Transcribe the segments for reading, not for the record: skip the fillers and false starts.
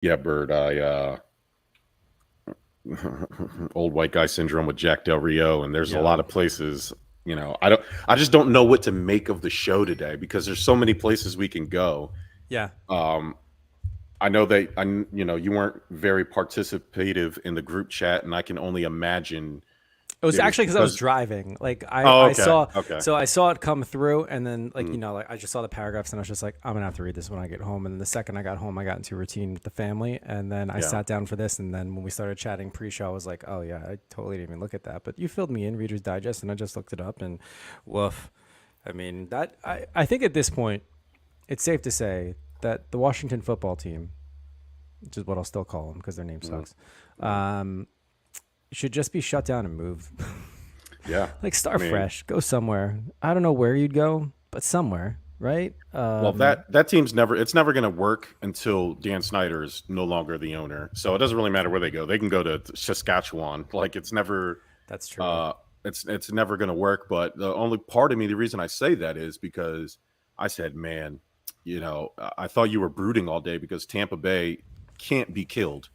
Yeah, Bert. Old white guy syndrome with Jack Del Rio, and there's a lot Yo. of places. I just don't know what to make of the show today because there's so many places we can go. Yeah. Um, I know that you weren't very participative in the group chat, and I can only imagine It was it was actually because I was because. driving. Like Oh, I okay, saw, okay. so I saw it come through, and then Mm, like I just saw the paragraphs, and I was just like, I'm gonna have to read this when I get home. And then the second I got home, I got into routine with the family, and then I yeah. sat down for this. And then when we started chatting pre-show, I was like, oh yeah, I totally didn't even look at that. But you filled me in, Reader's Digest, and I just looked it up, and woof. I mean that I think at this point, it's safe to say that the Washington football team, which is what I'll still call them because their name Mm, sucks, mm. um, should just be shut down and move. Yeah. Like I start mean, fresh, go somewhere. I don't know where you'd go, but somewhere, right? well, that team's never going to work until Dan Snyder is no longer the owner. So it doesn't really matter where they go. They can go to Saskatchewan. Like it's never That's true. uh it's never going to work, but the only part of me, the reason I say that is because I said, "Man, I thought you were brooding all day because Tampa Bay can't be killed."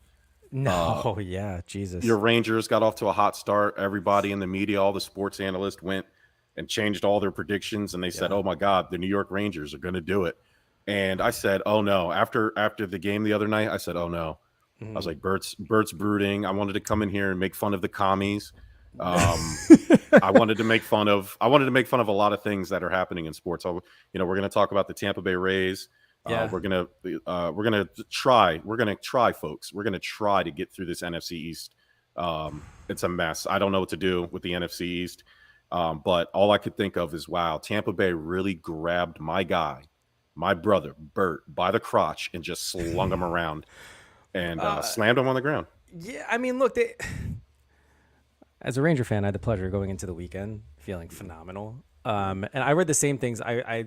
Uh No, yeah, your Jesus. Rangers got off to a hot start. Everybody in the media, all the sports analysts went and changed all their predictions, and they said, Yeah. "Oh my God, the New York Rangers are going to do it." And I said, "Oh no!" After the game the other night, I said, "Oh no!" I was Mhm. like, "Bert's brooding." I wanted to come in here and make fun of the commies. Um, I wanted to make fun of a lot of things that are happening in sports. We're going to talk about the Tampa Bay Rays. Yeah. We're gonna try, folks. We're gonna try to get through this NFC East. It's a mess. I don't know what to do with the NFC East. But all I could think of is, wow, Tampa Bay really grabbed my guy, my brother Bert, by the crotch and just slung him around and Uh, slammed him on the ground. yeah, I mean, look, as a Ranger fan, I had the pleasure of going into the weekend feeling phenomenal. And I read the same things. I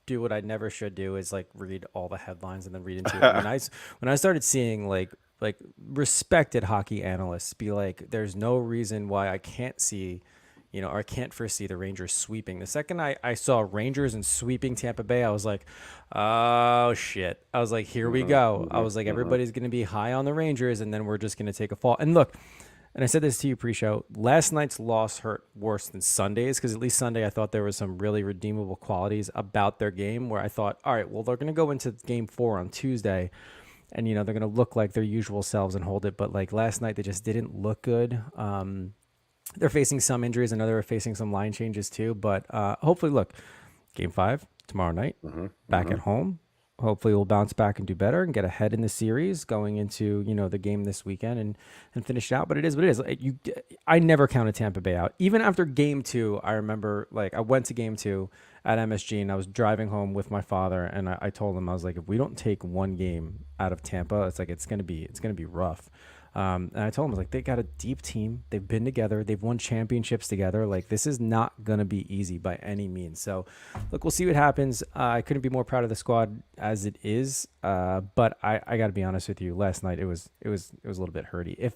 do what I never should do is like read all the headlines and then read into it. When I started seeing like respected hockey analysts be like, there's no reason why I can't see, or I can't foresee the Rangers sweeping. The second I saw Rangers and sweeping Tampa Bay, I was like, oh shit. I was like, here we Hmm, go. I hmm, was like, hmm. everybody's gonna be high on the Rangers, and then we're just gonna take a fall. And look, and I said this to you pre-show. Last night's loss hurt worse than Sunday's because at least Sunday I thought there was some really redeemable qualities about their game where I thought, all right, well they're going to go into Game 4 on Tuesday, and they're going to look like their usual selves and hold it. But like last night, they just didn't look good. They're facing some injuries. I know they're facing some line changes too. But hopefully, look, Game 5 tomorrow night, Hmm, back hmm. at home. Hopefully, we'll bounce back and do better and get ahead in the series going into the game this weekend and finish it out. But it is what it is. I never counted Tampa Bay out. Even after Game 2, I remember like I went to Game 2 at MSG and I was driving home with my father and I told him I was like, if we don't take one game out of Tampa, it's like it's gonna be rough. And I told him, I was like, they got a deep team. They've been together. They've won championships together. Like, this is not going to be easy by any means. So, look, we'll see what happens. I couldn't be more proud of the squad as it is. But I got to be honest with you. Last night, it was a little bit hurty. If,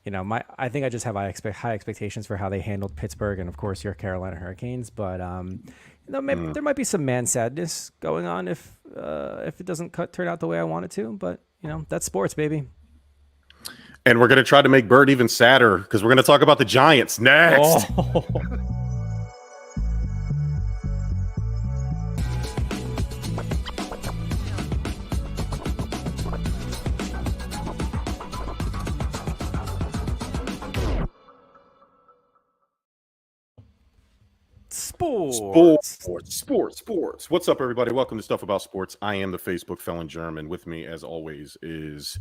I think I just have high expectations for how they handled Pittsburgh and, of course, your Carolina Hurricanes. But, maybe Mm. there might be some man sadness going on if it doesn't turn out the way I want it to. But, that's sports, baby. And we're going to try to make Bert even sadder because we're going to talk about the Giants next. Oh. Sports, Sports. sports. What's up, everybody? Welcome to Stuff About Sports. I am the Facebook felon German. With me, as always, is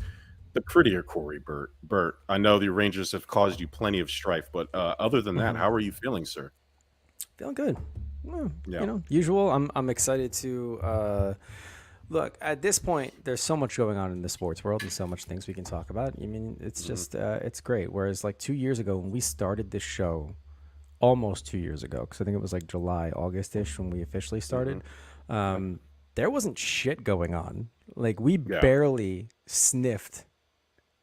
the prettier Corey Bert. Bert, I know the Rangers have caused you plenty of strife, but other than that, Hmm. how are you feeling, sir? Feeling good. Well, Yeah. usual. I'm excited to look. At this point, there's so much going on in the sports world and so much things we can talk about. I mean, it's Hmm, just it's great. Whereas like 2 years ago when we started this show, almost 2 years ago, because I think it was like July, August-ish when we officially hmm. started. Okay. There wasn't shit going on. Like we Yeah. barely sniffed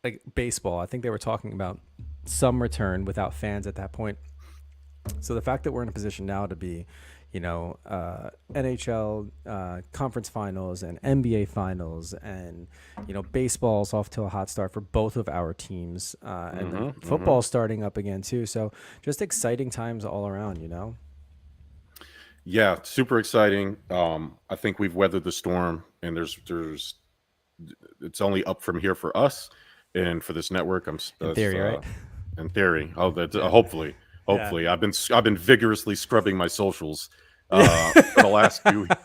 like baseball. I think they were talking about some return without fans at that point. So the fact that we're in a position now to be, NHL conference finals and NBA finals, and baseball's off to a hot start for both of our teams, and then football starting up again too. So just exciting times all around. Yeah, super exciting. I think we've weathered the storm, and there's it's only up from here for us and for this network. In theory, right? In theory. Oh, that hopefully, Yeah. I've been vigorously scrubbing my socials for the last few weeks.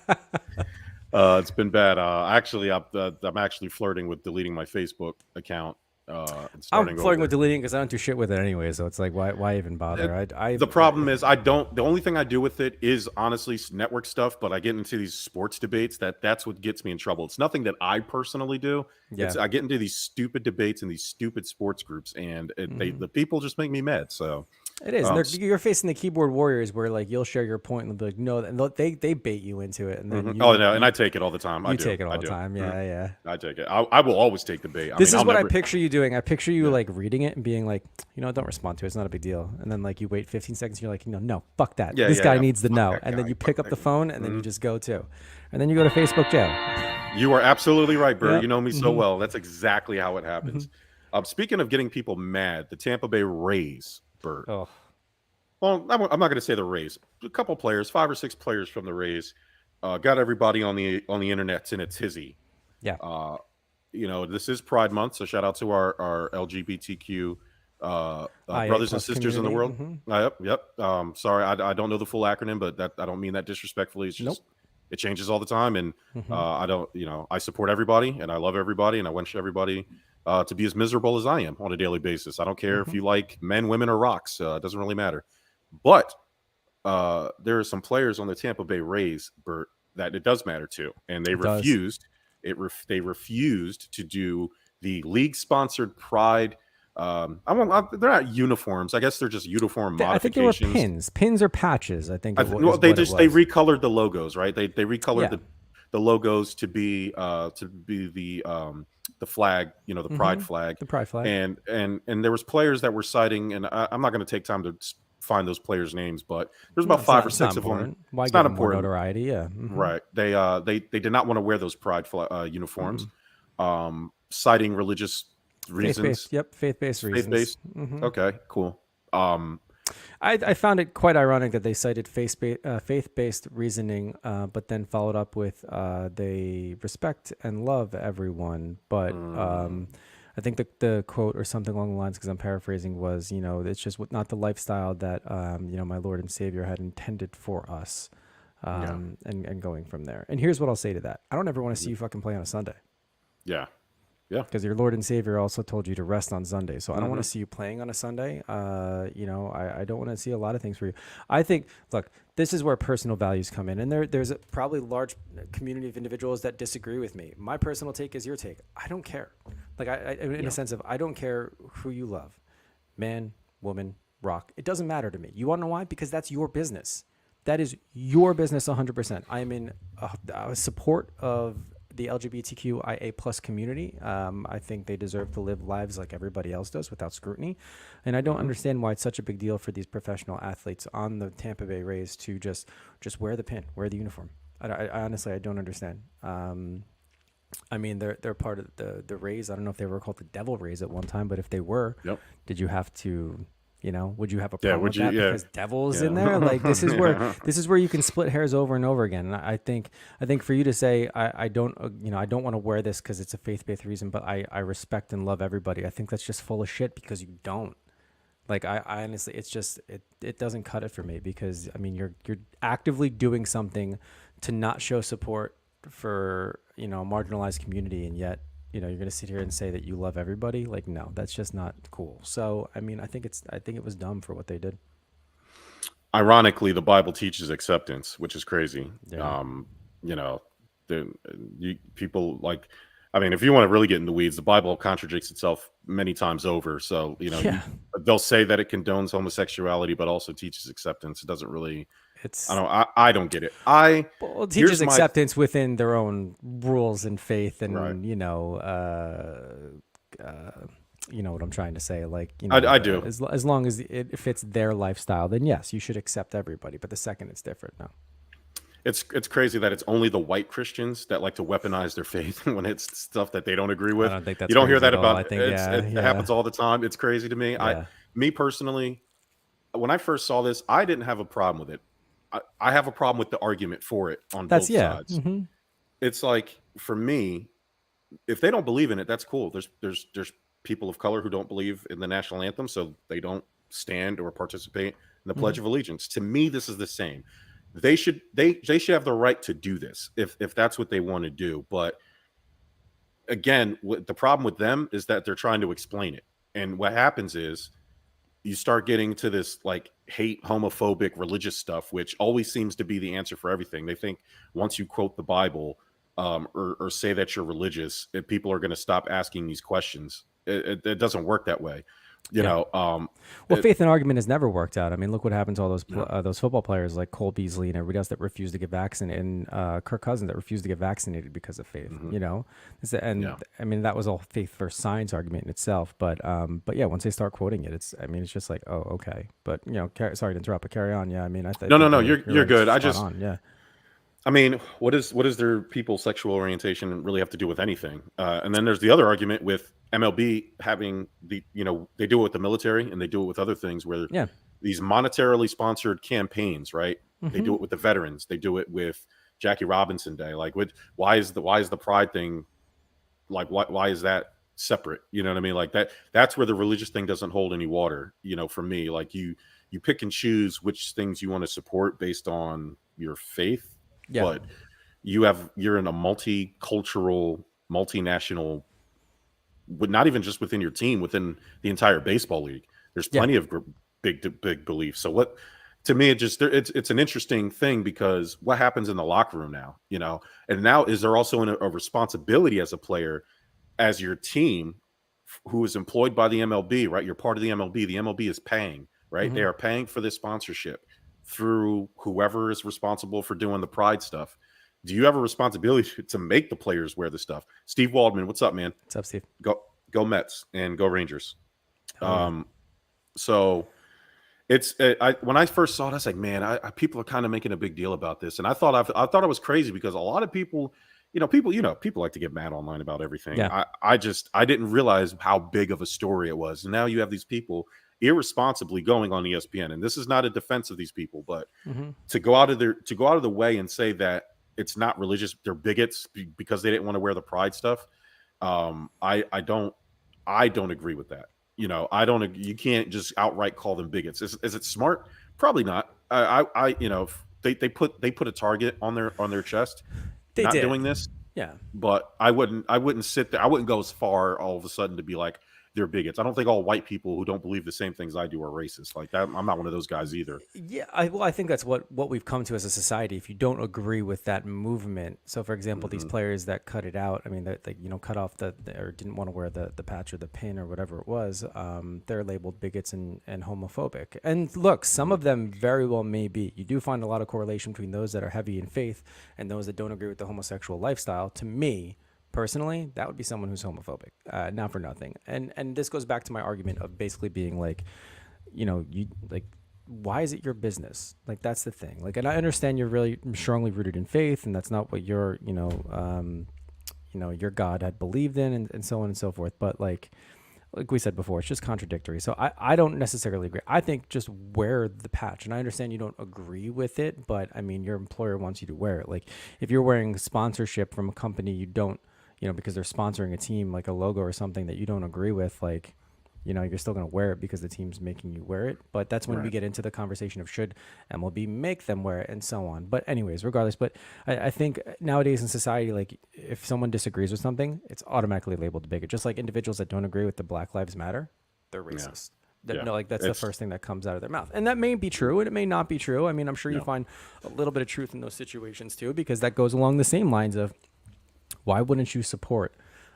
It's been bad. I'm actually flirting with deleting my Facebook account and starting I'm flirting over. with deleting because I don't do shit with it anyway. So it's like, why even bother? The problem is I don't. The only thing I do with it is honestly network stuff. But I get into these sports debates. That's what gets me in trouble. It's nothing that I personally do. Yeah. I get into these stupid debates in these stupid sports groups, and the people just make me mad. So It is. And you're facing the keyboard warriors where like you'll share your point and they'll be like, no, and they bait you into it. And then oh no, and I take it all the time. You take it all the time. Yeah, yeah. I take it. I will always take the bait. This is what I picture you doing. I picture you like reading it and being like, don't respond to it. It's not a big deal. And then like you wait 15 seconds. And you're like, no, fuck that. This guy needs to know. And then you pick up the phone and then you just go too. And then you go to Facebook jail. You are absolutely right, Bert. Yep. You know me so well. That's exactly how it happens. Speaking of getting people mad, the Tampa Bay Rays, Bert. Oh. Well, I'm not going to say the Rays. A couple players, 5 or 6 players from the Rays, got everybody on the internet in a tizzy. Yeah. This is Pride Month, so shout out to our LGBTQ brothers and sisters in the world. Yep. Sorry, I don't know the full acronym, but I don't mean that disrespectfully. It's just it changes all the time, and I don't. I support everybody, and I love everybody, and I wish everybody to be as miserable as I am on a daily basis. I don't care if you like men, women, or rocks. It doesn't really matter. But there are some players on the Tampa Bay Rays, Bert, that it does matter to, and they refused. They refused to do the league-sponsored Pride. They're not uniforms. I guess they're just uniform modifications. I think they were pins or patches. I think. They recolored the logos, right? They recolored the logos to be the flag, the pride flag, and there was players that were citing, and I'm not going to take time to find those players' names, but there's about 5 or 6 of them. Why it's not important. Notoriety, yeah. Right. They did not want to wear those pride uniforms, citing religious reasons. Faith-based reasons. Okay, cool. I found it quite ironic that they cited faith-based reasoning, but then followed up with they respect and love everyone. But I think the quote or something along the lines, because I'm paraphrasing, was, it's just not the lifestyle that, my Lord and Savior had intended for us, and going from there. And here's what I'll say to that. I don't ever want to see you fucking play on a Sunday. Yeah. Yeah. Because your Lord and Savior also told you to rest on Sunday. So I don't want to see you playing on a Sunday. I don't want to see a lot of things for you. I think, look, this is where personal values come in. And there's probably a large community of individuals that disagree with me. My personal take is your take. I don't care. Like, in a sense of, I don't care who you love. Man, woman, rock. It doesn't matter to me. You want to know why? Because that's your business. That is your business 100%. I am in support of the LGBTQIA plus community. I think they deserve to live lives like everybody else does without scrutiny. And I don't understand why it's such a big deal for these professional athletes on the Tampa Bay Rays to just wear the pin, wear the uniform. I honestly, I don't understand. I mean, they're part of the Rays. I don't know if they were called the Devil Rays at one time, but if they were, did you have to... would you have a problem with that because Devil's in there? Like this is where you can split hairs over and over again. And I think for you to say I don't want to wear this because it's a faith-based reason, but I respect and love everybody. I think that's just full of shit because you don't. Like I honestly, it's just it doesn't cut it for me because I mean you're actively doing something to not show support for a marginalized community, and yet you're going to sit here and say that you love everybody. Like, no, that's just not cool. So, I mean, I think it was dumb for what they did. Ironically, the Bible teaches acceptance, which is crazy. Yeah. People like, I mean, if you want to really get in the weeds, the Bible contradicts itself many times over. So, they'll say that it condones homosexuality, but also teaches acceptance. It doesn't really, I don't get it. It teaches acceptance within their own rules and faith, and right. You know what I'm trying to say. Like, I do. As long as it fits their lifestyle, then yes, you should accept everybody. But the second it's different, no. it's crazy that it's only the white Christians that like to weaponize their faith when it's stuff that they don't agree I with. don't think You that's don't hear crazy that at all. about I think, it yeah. happens all the time. It's crazy to me. Yeah. Me personally, when I first saw this, I didn't have a problem with it. I have a problem with the argument for it on That's, both yeah. sides. It's like for me, if they don't believe in it, that's cool. There's people of color who don't believe in the national anthem, so they don't stand or participate in the Pledge of Allegiance. To me, this is the same. They should have the right to do this if that's what they want to do. But again, the problem with them is that they're trying to explain it, and what happens is you start getting to this like hate, homophobic, religious stuff, which always seems to be the answer for everything. They think once you quote the Bible or say that you're religious, people are going to stop asking these questions. It doesn't work that way, you Yeah. know. Well, faith and argument has never worked out. I mean, look what happened to all No, those football players like Cole Beasley and everybody else that refused to get vaccinated, and Kirk Cousins that refused to get vaccinated because of faith. hmm You know, and yeah, I mean that was all faith versus science argument in itself. But yeah, once they start quoting it, I mean, it's just like, oh, okay. But sorry to interrupt, but carry on. Yeah, I mean, I no, no, think no. you're You're like good. spot on. Yeah, I mean, what does their people's sexual orientation really have to do with anything? And then there's the other argument with MLB having they do it with the military and they do it with other things where yeah. these monetarily sponsored campaigns, right? They hmm do it with the veterans. They do it with Jackie Robinson Day. Like, why is the pride thing like why is that separate? You know what I mean? Like that's where the religious thing doesn't hold any water. For me, like you pick and choose which things you want to support based on your faith, Yeah. but you're in a multicultural, multinational, not even just within your team, within the entire baseball league. There's Yeah. plenty of big beliefs. So what to me, it's an interesting thing because what happens in the locker room now, and now is there also a responsibility as a player, as your team who is employed by the MLB, right? You're part of the MLB. The MLB is paying, right? They hmm are paying for this sponsorship through whoever is responsible for doing the pride stuff. Do you have a responsibility to make the players wear the stuff? Steve Waldman, what's up, man? What's up, Steve? Go Mets and go Rangers. Oh yeah. Um, so when I first saw it, I was like, man, people are kind of making a big deal about this, and I thought it was crazy because a lot of people, people like to get mad online about everything. Yeah. I didn't realize how big of a story it was, and now you have these people irresponsibly going on ESPN, and this is not a defense of these people, but hmm to go out of the way and say that it's not religious, they're bigots because they didn't want to wear the pride stuff. I don't agree with that. I don't. You can't just outright call them bigots. Is it smart? Probably not. They put a target on their chest, They not did. doing this. Yeah. But I wouldn't sit there. I wouldn't go as far all of a sudden to be like they're bigots. I don't think all white people who don't believe the same things I do are racist. Like that, I'm not one of those guys either. Yeah, I think that's what we've come to as a society. If you don't agree with that movement, so for example, these hmm players that cut it out, I mean, that cut off or didn't want to wear the patch or the pin or whatever it was, they're labeled bigots and homophobic. And look, some hmm of them very well may be. You do find a lot of correlation between those that are heavy in faith and those that don't agree with the homosexual lifestyle. To me, personally, that would be someone who's homophobic, not for nothing. And this goes back to my argument of basically being like, you like, why is it your business? Like, that's the thing. Like, and I understand you're really strongly rooted in faith, and that's not what your God had believed in, and so on and so forth. But like we said before, it's just contradictory. So I don't necessarily agree. I think just wear the patch. And I understand you don't agree with it, but I mean, your employer wants you to wear it. Like, if you're wearing sponsorship from a company you don't, because they're sponsoring a team, like a logo or something that you don't agree with, like, you're still going to wear it because the team's making you wear it. But that's when we Right. get into the conversation of should MLB make them wear it and so on. But anyways, regardless, but I think nowadays in society, like, if someone disagrees with something, it's automatically labeled bigot. Just like individuals that don't agree with the Black Lives Matter, they're Yeah. racist. Yeah. No, like, that's the It's first thing that comes out of their mouth. And that may be true and it may not be true. I mean, I'm sure you no. find a little bit of truth in those situations too, because that goes along the same lines of why wouldn't you support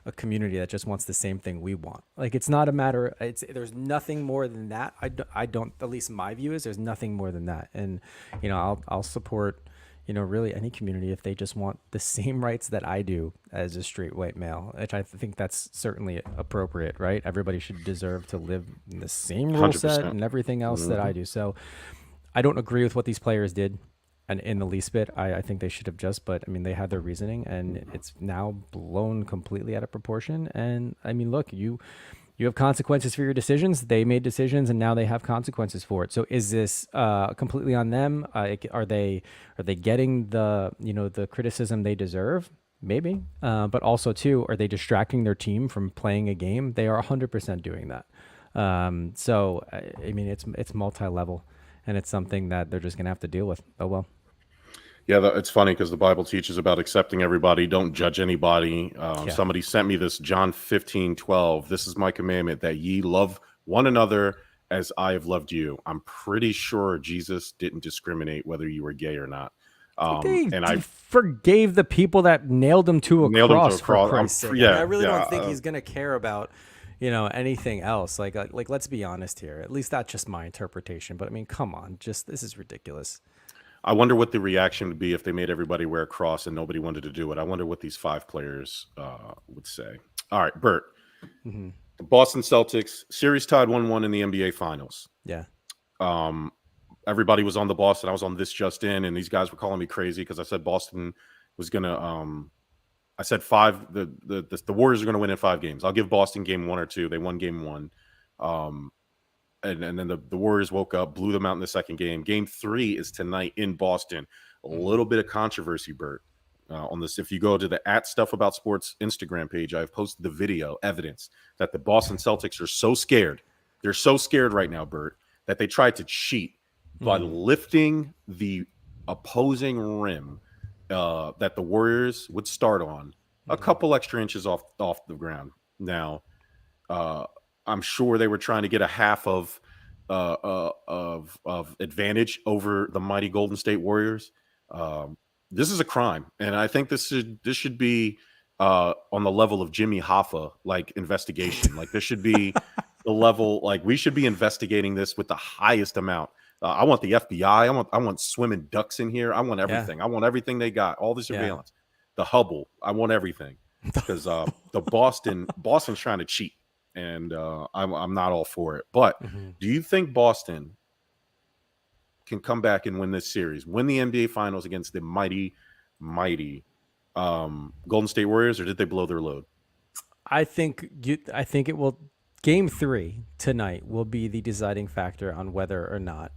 a community that just wants the same thing we want? Like, it's not a matter, there's nothing more than that. I don't, at least my view is there's nothing more than that. And, I'll support, really any community if they just want the same rights that I do as a straight white male, which I think that's certainly appropriate, right? Everybody should deserve to live in the same rule set 100%. and everything else that hmm I do. So I don't agree with what these players did. and in the least bit. I think they should have just, but I mean, they had their reasoning, and it's now blown completely out of proportion. And I mean, look, you have consequences for your decisions. They made decisions, and now they have consequences for it. So is this completely on them? Are they getting the criticism they deserve? Maybe, but also too, are they distracting their team from playing a game? They are 100% doing that. So I mean, it's multi-level, and it's something that they're just gonna have to deal with. Oh well. Yeah, it's funny because the Bible teaches about accepting everybody, don't judge anybody. Yeah. Somebody sent me this John 15:12. This is my commandment, that ye love one another as I have loved you. I'm pretty sure Jesus didn't discriminate whether you were gay or not. They And I forgave the people that nailed him to a nailed him to a cross, for cross. Christ's sake. I mean, I Yeah, really yeah. don't think he's gonna care about, anything else. Like let's be honest here. At least that's just my interpretation. But I mean, come on, just this is ridiculous. I wonder what the reaction would be if they made everybody wear a cross and nobody wanted to do it. I wonder what these 5 players would say. All right, Bert. Hmm. The Boston Celtics series tied 1-1 in the NBA Finals. Yeah. Um, Everybody was on the Boston. I was on This Just In, and these guys were calling me crazy because I said Boston was gonna. I said the Warriors are gonna win in 5 games. I'll give Boston game 1 or 2. They won game 1. And then the Warriors woke up, blew them out in the second game. Game 3 is tonight in Boston. A little bit of controversy, Bert, on this. If you go to the @Stuff About Sports Instagram page, I've posted the video evidence that the Boston Celtics are so scared. They're so scared right now, Bert, that they tried to cheat by lifting the opposing rim that the Warriors would start on a couple extra inches off the ground. Now, I'm sure they were trying to get a half of advantage over the mighty Golden State Warriors. This is a crime, and I think this should be on the level of Jimmy Hoffa like investigation. Like this should be the level, like we should be investigating this with the highest amount. I want the FBI. I want swimming ducks in here. I want everything. I want everything they got. All the surveillance, the Hubble. I want everything because the Boston's trying to cheat, and I'm not all for it. But do you think Boston can come back and win this series, win the NBA Finals against the mighty Golden State Warriors, or did they blow their load? I think it will. Game 3 tonight will be the deciding factor on whether or not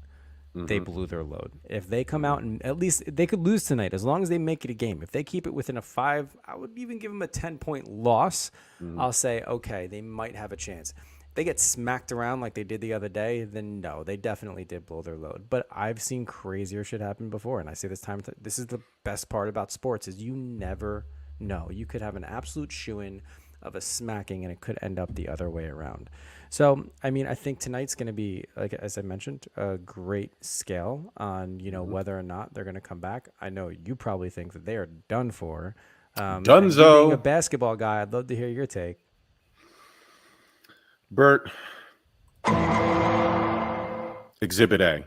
they blew their load. If they come out and at least they could lose tonight, as long as they make it a game. If they keep it within a 5, I would even give them a 10-point loss. I'll say, okay, they might have a chance. If they get smacked around like they did the other day, then no, they definitely did blow their load. But I've seen crazier shit happen before, and I say this time, this is the best part about sports is you never know. You could have an absolute shoo-in of a smacking, and it could end up the other way around. So, I mean, I think tonight's going to be, like as I mentioned, a great scale on whether or not they're going to come back. I know you probably think that they are done for. And you Dunzo. being a basketball guy, I'd love to hear your take. Bert, Exhibit A: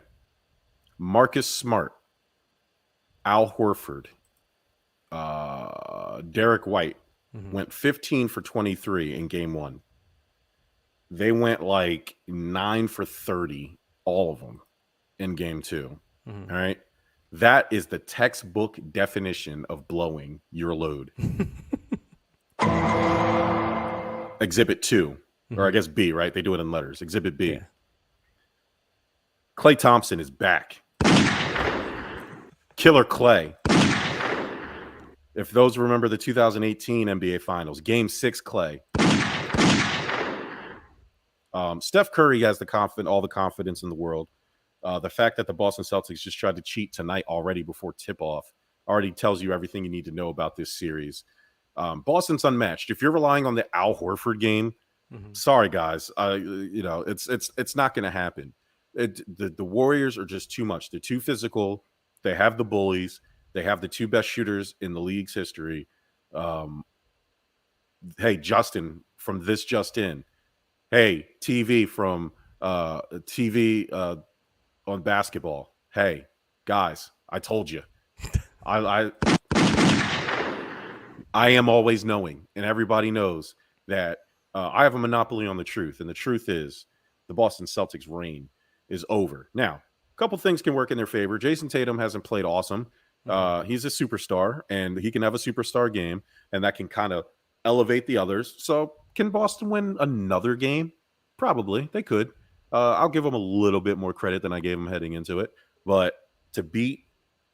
Marcus Smart, Al Horford, Derek White went 15 for 23 in game 1. They went like 9 for 30, all of them, in game 2. All right. That is the textbook definition of blowing your load. Exhibit 2, or I guess B, right? They do it in letters. Exhibit B. Yeah. Klay Thompson is back. Killer Klay. If those remember the 2018 NBA Finals, Game 6 Klay. Steph Curry has all the confidence in the world. The fact that the Boston Celtics just tried to cheat tonight already before tip-off already tells you everything you need to know about this series. Boston's unmatched. If you're relying on the Al Horford game, sorry guys, it's not going to happen. The Warriors are just too much. They're too physical. They have the bullies. They have the 2 best shooters in the league's history. Hey, Justin from This Just In. Hey, TV from TV on basketball. Hey, guys, I told you. I am always knowing, and everybody knows that I have a monopoly on the truth. And the truth is the Boston Celtics reign is over. Now, couple things can work in their favor. Jason Tatum hasn't played awesome. He's a superstar, and he can have a superstar game, and that can kind of elevate the others. So, can Boston win another game? Probably. They could. I'll give them a little bit more credit than I gave them heading into it. But to beat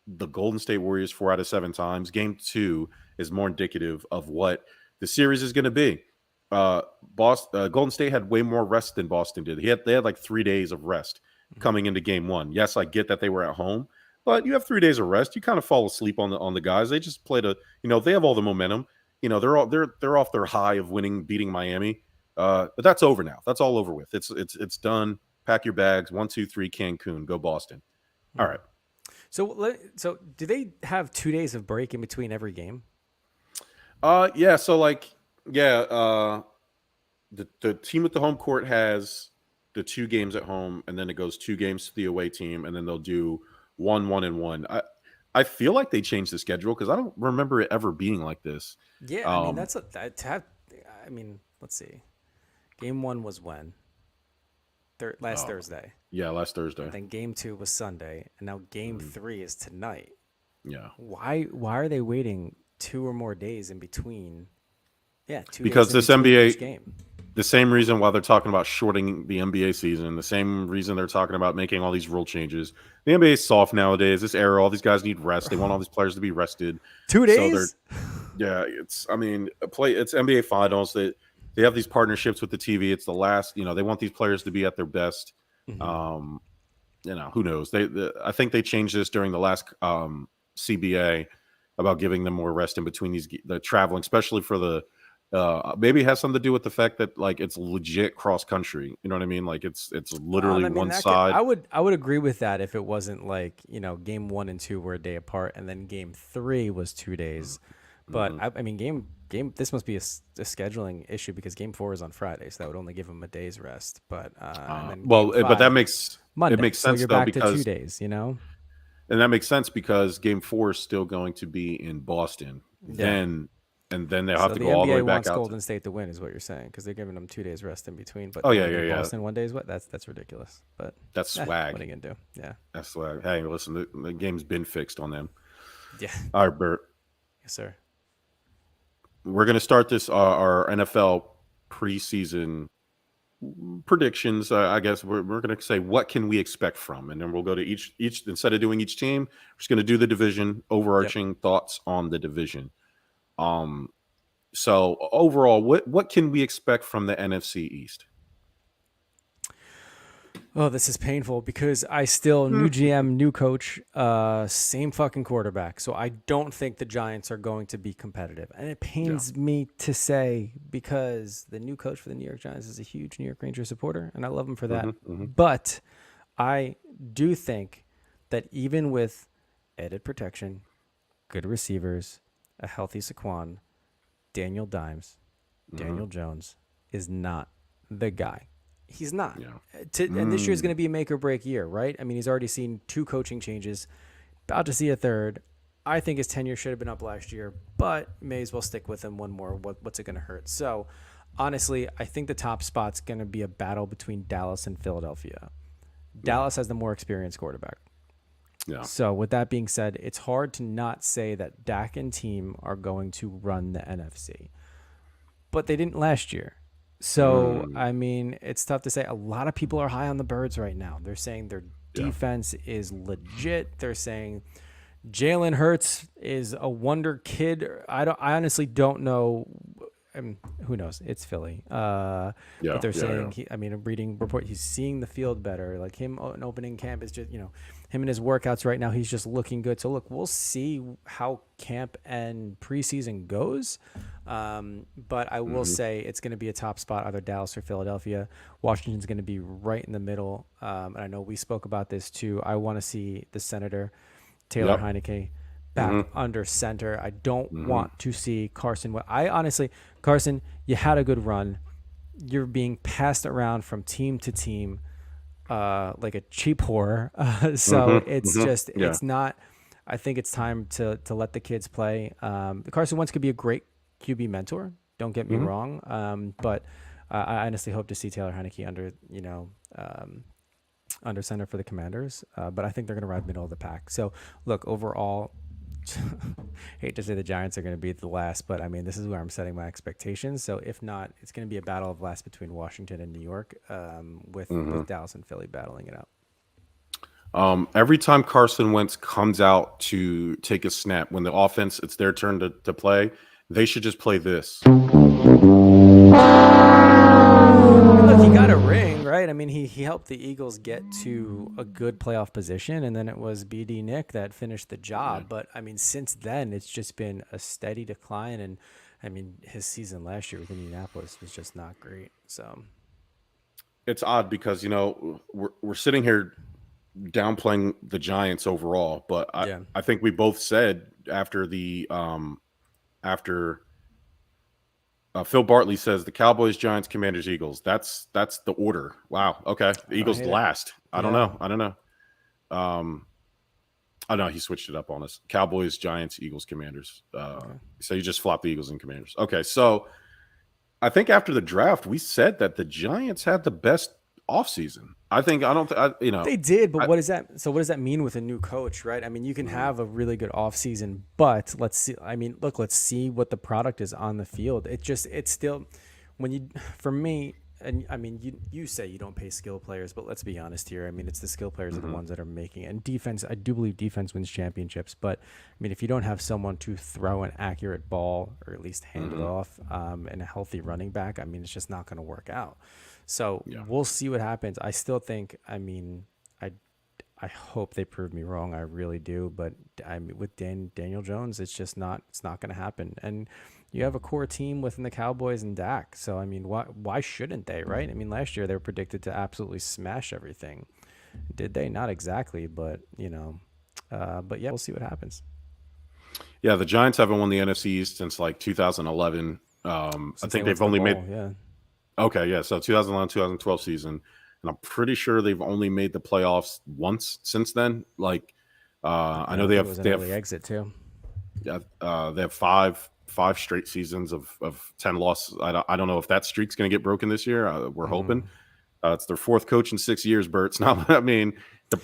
the Golden State Warriors 4 out of 7 times, game 2 is more indicative of what the series is going to be. Golden State had way more rest than Boston did. They had like 3 days of rest coming into game 1. Yes, I get that they were at home, but you have 3 days of rest. You kind of fall asleep on the guys. They just played they have all the momentum. They're off their high of beating Miami. But that's over now. That's all over with. It's done. Pack your bags. 1, 2, 3, Cancun. Go Boston. All right. So do they have 2 days of break in between every game? Yeah. So the team with the home court has the 2 games at home, and then it goes 2 games to the away team, and then they'll do 1, 1, and 1. I feel like they changed the schedule because I don't remember it ever being like this. Yeah, I mean, let's see. Game 1 was when? Last Thursday. Yeah, last Thursday. And then game 2 was Sunday, and now game 3 is tonight. Yeah. Why are they waiting 2 or more days in between? Yeah, 2 because days this NBA each game. The same reason why they're talking about shorting the NBA season, the same reason they're talking about making all these rule changes. The NBA is soft nowadays. This era, all these guys need rest. They want all these players to be rested. 2 days? It's NBA Finals. They have these partnerships with the TV. It's the last, they want these players to be at their best. Mm-hmm. Who knows? I think they changed this during the last CBA about giving them more rest in between the traveling, especially for the maybe it has something to do with the fact that it's legit cross country. You know what I mean? Like it's literally one side. I would agree with that if it wasn't game 1 and 2 were a day apart, and then game 3 was 2 days. But I mean, game this must be a scheduling issue because game 4 is on Friday, so that would only give them a day's rest. But but that makes Monday, it makes sense so you're though back because to 2 days, and that makes sense because game 4 is still going to be in Boston. Yeah. And then they'll have to go all the way back out. The NBA wants Golden State to win, is what you're saying, because they're giving them 2 days rest in between. But Boston 1 day is what? That's ridiculous. But that's swag. What are you gonna do? Yeah, that's swag. Hey, listen, the game's been fixed on them. Yeah. All right, Bert. Yes, sir. We're gonna start this our NFL preseason predictions. I guess we're gonna say what can we expect from, and then we'll go to each instead of doing each team, we're just gonna do the division overarching thoughts on the division. So overall, what can we expect from the NFC East? Oh, this is painful because I still new GM, new coach, same fucking quarterback. So I don't think the Giants are going to be competitive. And it pains me to say because the new coach for the New York Giants is a huge New York Rangers supporter, and I love him for that. But I do think that even with added protection, good receivers, a healthy Saquon, Daniel Dimes, Daniel Jones is not the guy. He's not. Yeah. And this year is going to be a make or break year, right? I mean, he's already seen 2 coaching changes, about to see a third. I think his tenure should have been up last year, but may as well stick with him one more. What's it going to hurt? So, honestly, I think the top spot's going to be a battle between Dallas and Philadelphia. Dallas has the more experienced quarterback. Yeah. So with that being said, it's hard to not say that Dak and team are going to run the NFC. But they didn't last year. So, I mean, it's tough to say. A lot of people are high on the Birds right now. They're saying their defense is legit. They're saying Jalen Hurts is a wonder kid. I honestly don't know. Who knows? It's Philly. But they're saying, I'm reading report. He's seeing the field better. Like him in opening camp is just, him and his workouts right now, he's just looking good. So look, we'll see how camp and preseason goes. But I will say it's going to be a top spot, either Dallas or Philadelphia. Washington's going to be right in the middle. And I know we spoke about this too. I want to see the Senator Taylor Heineke back under center. I don't want to see Carson. Carson, you had a good run. You're being passed around from team to team like a cheap whore. It's not. I think it's time to let the kids play. Carson Wentz could be a great QB mentor. Don't get me wrong. But I honestly hope to see Taylor Heineke under under center for the Commanders, but I think they're going to ride middle of the pack. So, look, overall, hate to say the Giants are going to be the last, but I mean, this is where I'm setting my expectations. So, if not, it's going to be a battle of last between Washington and New York, with Dallas and Philly battling it out. Every time Carson Wentz comes out to take a snap, when the offense, it's their turn to play, they should just play this. Look, he got a ring, right? I mean, he helped the Eagles get to a good playoff position, and then it was BD Nick that finished the job. But I mean, since then, it's just been a steady decline. And I mean, his season last year with Indianapolis was just not great. So It's odd because, we're sitting here downplaying the Giants overall, but yeah, I think we both said after Phil Bartley says the Cowboys, Giants, Commanders, Eagles. That's the order. Wow. Okay. The Eagles last. I don't know. I know he switched it up on us. Cowboys, Giants, Eagles, Commanders. So you just flop the Eagles and Commanders. Okay. So I think after the draft, we said that the Giants had the best offseason. they did, but what does that? So what does that mean with a new coach, right? I mean, you can have a really good offseason, but let's see. I mean, look, let's see what the product is on the field. It's still, for me, and I mean, you say you don't pay skill players, but let's be honest here. I mean, it's the skill players are the ones that are making it. And defense. I do believe defense wins championships, but I mean, if you don't have someone to throw an accurate ball or at least hand it off, and a healthy running back, I mean, it's just not going to work out. So we'll see what happens. I still think, I mean, I hope they prove me wrong. I really do. But I mean, with Daniel Jones, it's not going to happen. And you have a core team within the Cowboys and Dak. So, I mean, why shouldn't they, right? I mean, last year they were predicted to absolutely smash everything. Did they? Not exactly, but, but yeah, we'll see what happens. Yeah, the Giants haven't won the NFC East since like 2011. I think they've only made. Yeah. Okay, yeah. So 2011, 2012 season, and I'm pretty sure they've only made the playoffs once since then. Like, I know they have early exit too. Yeah, they have five straight seasons of 10 losses. I don't know if that streak's going to get broken this year. We're hoping. It's their fourth coach in 6 years. Bert, it's not. I mean,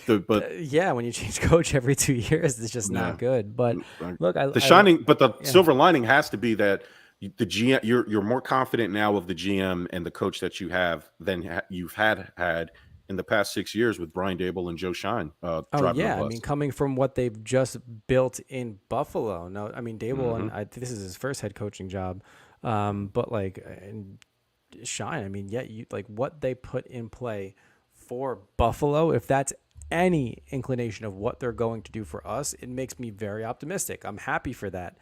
but yeah, when you change coach every 2 years, it's just not good. But look, the silver lining has to be that the GM, you're more confident now of the GM and the coach that you have than you've had in the past 6 years with Brian Dable and Joe Shine. I mean, coming from what they've just built in Buffalo. No, I mean Dable, and this is his first head coaching job. But like and Shine, I mean, like what they put in play for Buffalo, if that's any inclination of what they're going to do for us, it makes me very optimistic. I'm happy for that.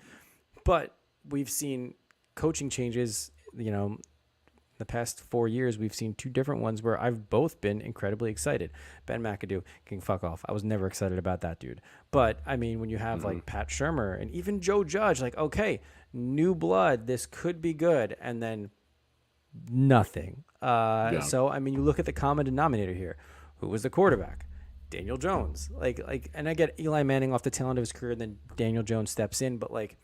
But we've seen coaching changes, the past 4 years, we've seen two different ones where I've both been incredibly excited. Ben McAdoo can fuck off. I was never excited about that dude. But I mean, when you have like Pat Shurmur and even Joe Judge, like, okay, new blood, this could be good. And then nothing. So, I mean, you look at the common denominator here. Who was the quarterback? Daniel Jones. And I get Eli Manning off the tail end of his career, and then Daniel Jones steps in, but like,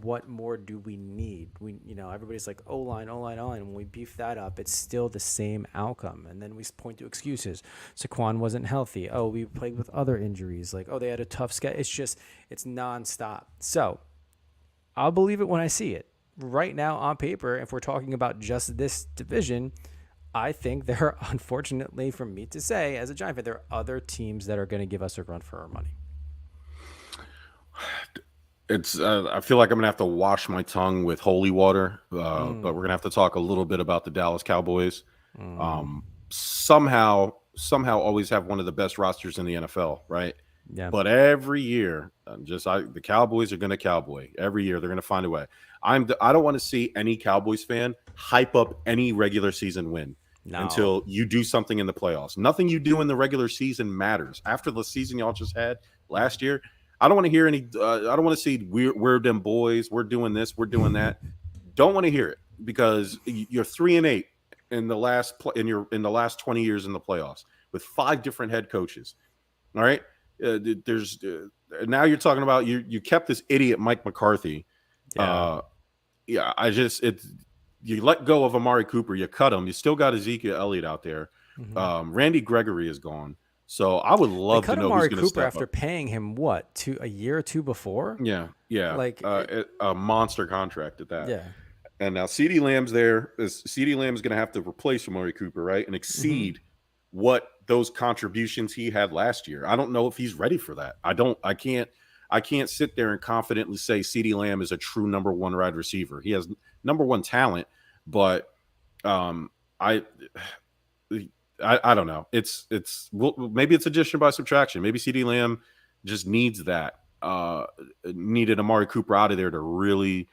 what more do we need? Everybody's like, O-line. When we beef that up, it's still the same outcome. And then we point to excuses. Saquon wasn't healthy. Oh, we played with other injuries. Like, oh, they had a tough schedule. It's nonstop. So I'll believe it when I see it. Right now on paper, if we're talking about just this division, I think there are, unfortunately for me to say, as a Giant fan, there are other teams that are going to give us a run for our money. It's. I feel like I'm gonna have to wash my tongue with holy water, but we're gonna have to talk a little bit about the Dallas Cowboys. Somehow, always have one of the best rosters in the NFL, right? Yeah. But every year, the Cowboys are gonna cowboy. Every year, they're gonna find a way. I don't want to see any Cowboys fan hype up any regular season win until you do something in the playoffs. Nothing you do in the regular season matters. After the season y'all just had last year, I don't want to hear any. I don't want to see we're them boys. We're doing this. We're doing that. Don't want to hear it because you're 3-8 in the last 20 years in the playoffs with 5 different head coaches. All right, now you're talking about you kept this idiot Mike McCarthy. You let go of Amari Cooper. You cut him. You still got Ezekiel Elliott out there. Hmm. Randy Gregory is gone. So I would They love to cut know who's Amari going to Cooper step after up. paying him what, a year or two before? Yeah, yeah, Like, a monster contract at that. yeah. And now CeeDee Lamb's there. CeeDee Lamb is going to have to replace Amari Cooper, right, and Hmm. exceed what those contributions he had last year. I don't know if he's ready for that. I can't sit there and confidently say CeeDee Lamb is a true number one wide receiver. He has number one talent, but um, I I don't know. Well, maybe it's addition by subtraction. Maybe CD Lamb just needs that. Needed Amari Cooper out of there to really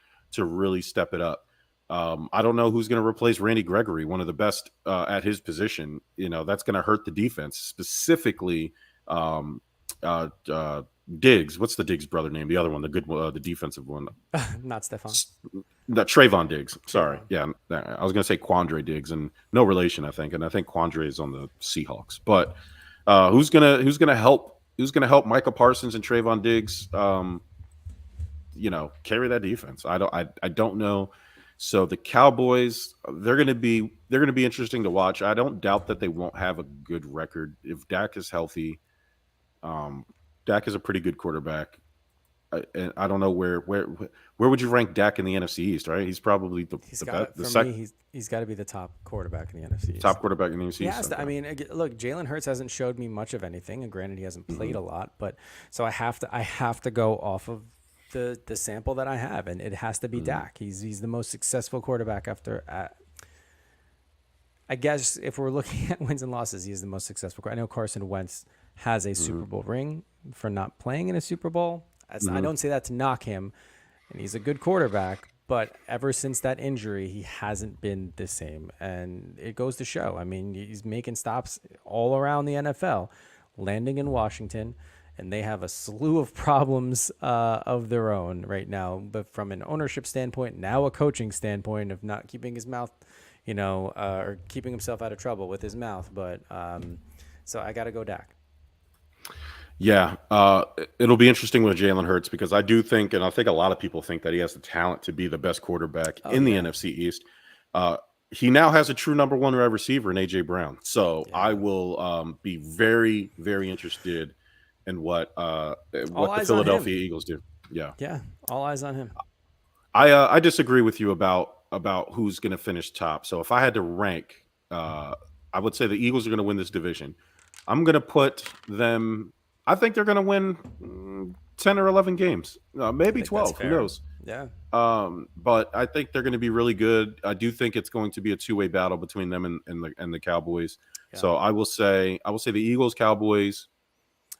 step it up. I don't know who's going to replace Randy Gregory, one of the best at his position. That's going to hurt the defense, specifically um, uh, Diggs. What's the Diggs brother name? The other one, the good one, the defensive one. Not Stefan. The Trayvon Diggs. Sorry. Trayvon. Yeah. I was going to say Quandre Diggs, and no relation, I think. And I think Quandre is on the Seahawks. But who's gonna help Micah Parsons and Trayvon Diggs carry that defense? I don't know. So the Cowboys, they're gonna be interesting to watch. I don't doubt that they won't have a good record if Dak is healthy. Um Dak is a pretty good quarterback. I don't know where would you rank Dak in the NFC East, right? He's probably He's the best, got, for me, he's got to be the top quarterback in the NFC East. top quarterback in the NFC He East. has to. I Okay. mean, look, Jalen Hurts hasn't showed me much of anything, and granted, he hasn't Hmm. played a lot. But so I have to go off of the sample that I have, and it has to be Hmm. Dak. He's the most successful quarterback after. I guess if we're looking at wins and losses, he's the most successful. I know Carson Wentz has a Hmm. Super Bowl ring for not playing in a Super Bowl. I Hmm. don't say that to knock him, and he's a good quarterback. But ever since that injury, he hasn't been the same, and it goes to show. I mean, he's making stops all around the NFL, landing in Washington, and they have a slew of problems of their own right now. But from an ownership standpoint, now a coaching standpoint of not keeping his mouth, or keeping himself out of trouble with his mouth. But so I got to go Dak. Yeah, it'll be interesting with Jalen Hurts because I do think, and I think a lot of people think that he has the talent to be the best quarterback Oh in the yeah, NFC East. Uh, he now has a true number one wide receiver in AJ Brown, so I yeah. will be very, very interested in All what the eyes on him. Philadelphia Eagles do. Yeah, Yeah, all eyes on him. I disagree with you about who's going to finish top. So if I had to rank, I would say the Eagles are going to win this division. I'm going to put them. I think they're going to win 10 or 11 games, I maybe think that's 12. Who fair. knows? Yeah. But I think they're going to be really good. I do think it's going to be a two-way battle between them and the Cowboys. Yeah. So I will say the Eagles, Cowboys.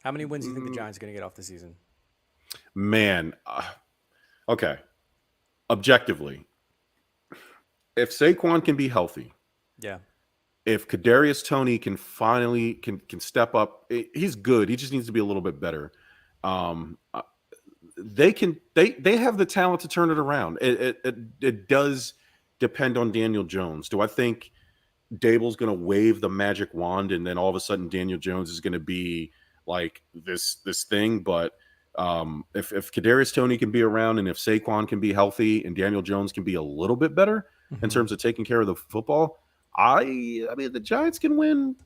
How many wins do you think the mm, Giants are going to get off the season? Man, okay. Objectively, if Saquon can be healthy, Yeah. if Kadarius Tony can finally can step up, he's good. He just needs to be a little bit better. Um, they have the talent to turn it around. It does depend on Daniel Jones. Do I think Dable's going to wave the magic wand and then all of a sudden Daniel Jones is going to be like this thing? But if Kadarius Tony can be around and if Saquon can be healthy and Daniel Jones can be a little bit better in Hmm. terms of taking care of the football, I mean the Giants can win.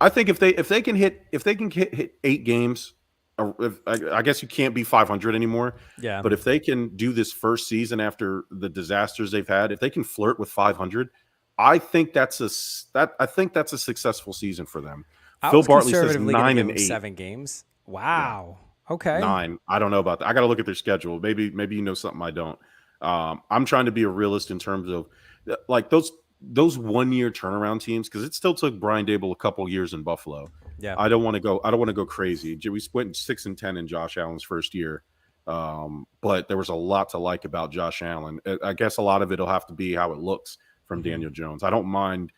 I think if they can hit 8 games, or I guess you can't be 500 anymore. Yeah. But if they can do this first season after the disasters they've had, if they can flirt with 500, I think that's a successful season for them. I Phil was Bartley says conservatively going to nine give and him eight. 7 games. Yeah, Wow. Okay. 9. I don't know about that. I got to look at their schedule. Maybe you know something I don't. I'm trying to be a realist in terms of like those 1 year turnaround teams because it still took Brian Dable a couple years in Buffalo. Yeah. I don't want to go crazy. We went 6-10 in Josh Allen's first year, but there was a lot to like about Josh Allen. I guess a lot of it'll have to be how it looks from Hmm. Daniel Jones. I don't mind,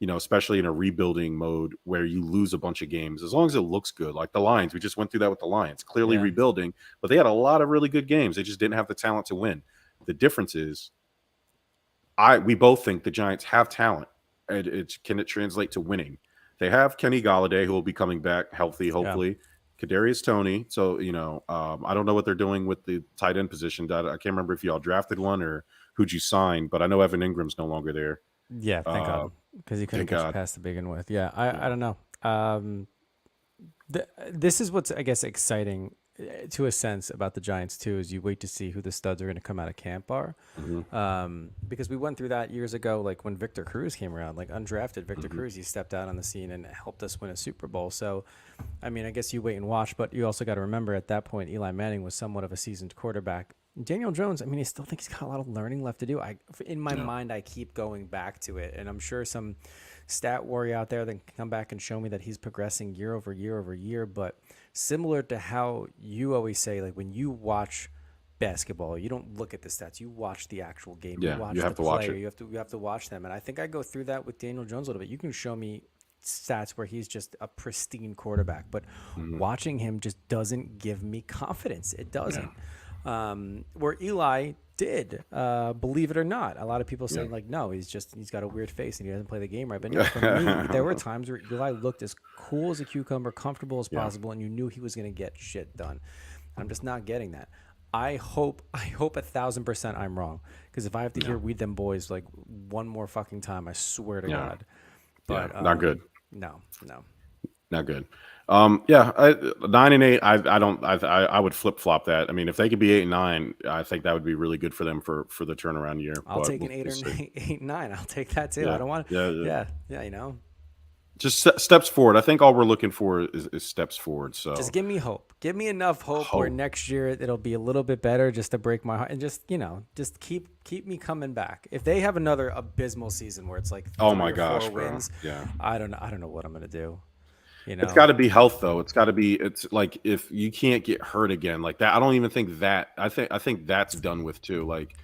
especially in a rebuilding mode where you lose a bunch of games, as long as it looks good. Like the Lions, we just went through that with the Lions. Clearly Yeah. rebuilding, but they had a lot of really good games. They just didn't have the talent to win. The difference is, we both think the Giants have talent. And can it translate to winning? They have Kenny Galladay, who will be coming back healthy, Yeah. hopefully. Kadarius Tony. So I don't know what they're doing with the tight end position. I can't remember if y'all drafted one or who'd you sign, but I know Evan Ingram's no longer there. Yeah, thank Uh, God, because he couldn't thank catch a God. pass to begin with. Yeah, Yeah. I don't know. This is what's, I guess, exciting to a sense about the Giants too. Is you wait to see who the studs are going to come out of camp are, Hmm. because we went through that years ago, like when Victor Cruz came around, like undrafted Victor Hmm. Cruz, he stepped out on the scene and helped us win a Super Bowl. So, I mean, I guess you wait and watch, but you also got to remember at that point, Eli Manning was somewhat of a seasoned quarterback. Daniel Jones, I mean, I still think he's got a lot of learning left to do. In my Yeah. mind, I keep going back to it, and I'm sure some stat warrior out there that can come back and show me that he's progressing year over year over year. But similar to how you always say, like when you watch basketball, you don't look at the stats. You watch the actual game. You Yeah. You watch the have to watch player. it. You have to watch them. And I think I go through that with Daniel Jones a little bit. You can show me stats where he's just a pristine quarterback, but Hmm. watching him just doesn't give me confidence. It Yeah. doesn't. Where Eli did, believe it or not, a lot of people Yeah. saying like, no, he's got a weird face and he doesn't play the game right. But no, for me, there were times where Eli looked as cool as a cucumber, comfortable as Yeah. possible, and you knew he was going to get shit done. I'm just not getting that. I hope 1,000% I'm wrong, because if I have to Yeah. hear "We Them Boys" like one more fucking time, I swear to Yeah. God. Yeah. But Not good. no, no. Not good. Yeah, 9-8. I would flip flop that. I mean, if they could be 8-9, I think that would be really good for them for the turnaround year. I'll But take an eight we'll or see. an eight, nine. I'll take that too. I Yeah, don't want. yeah, yeah. Yeah, yeah. You know, Just steps forward. I think all we're looking for is steps forward. just So give me hope. Give me enough hope where hope. next year it'll be a little bit better, just to break my heart and just just keep me coming back. If they have another abysmal season where it's like Oh three my or four gosh, bro. wins, Yeah. I don't know what I'm gonna do. You It's got know, to be health though. It's got to be. It's like if you can't get hurt again like that. I don't even think that. I think that's done with too. Like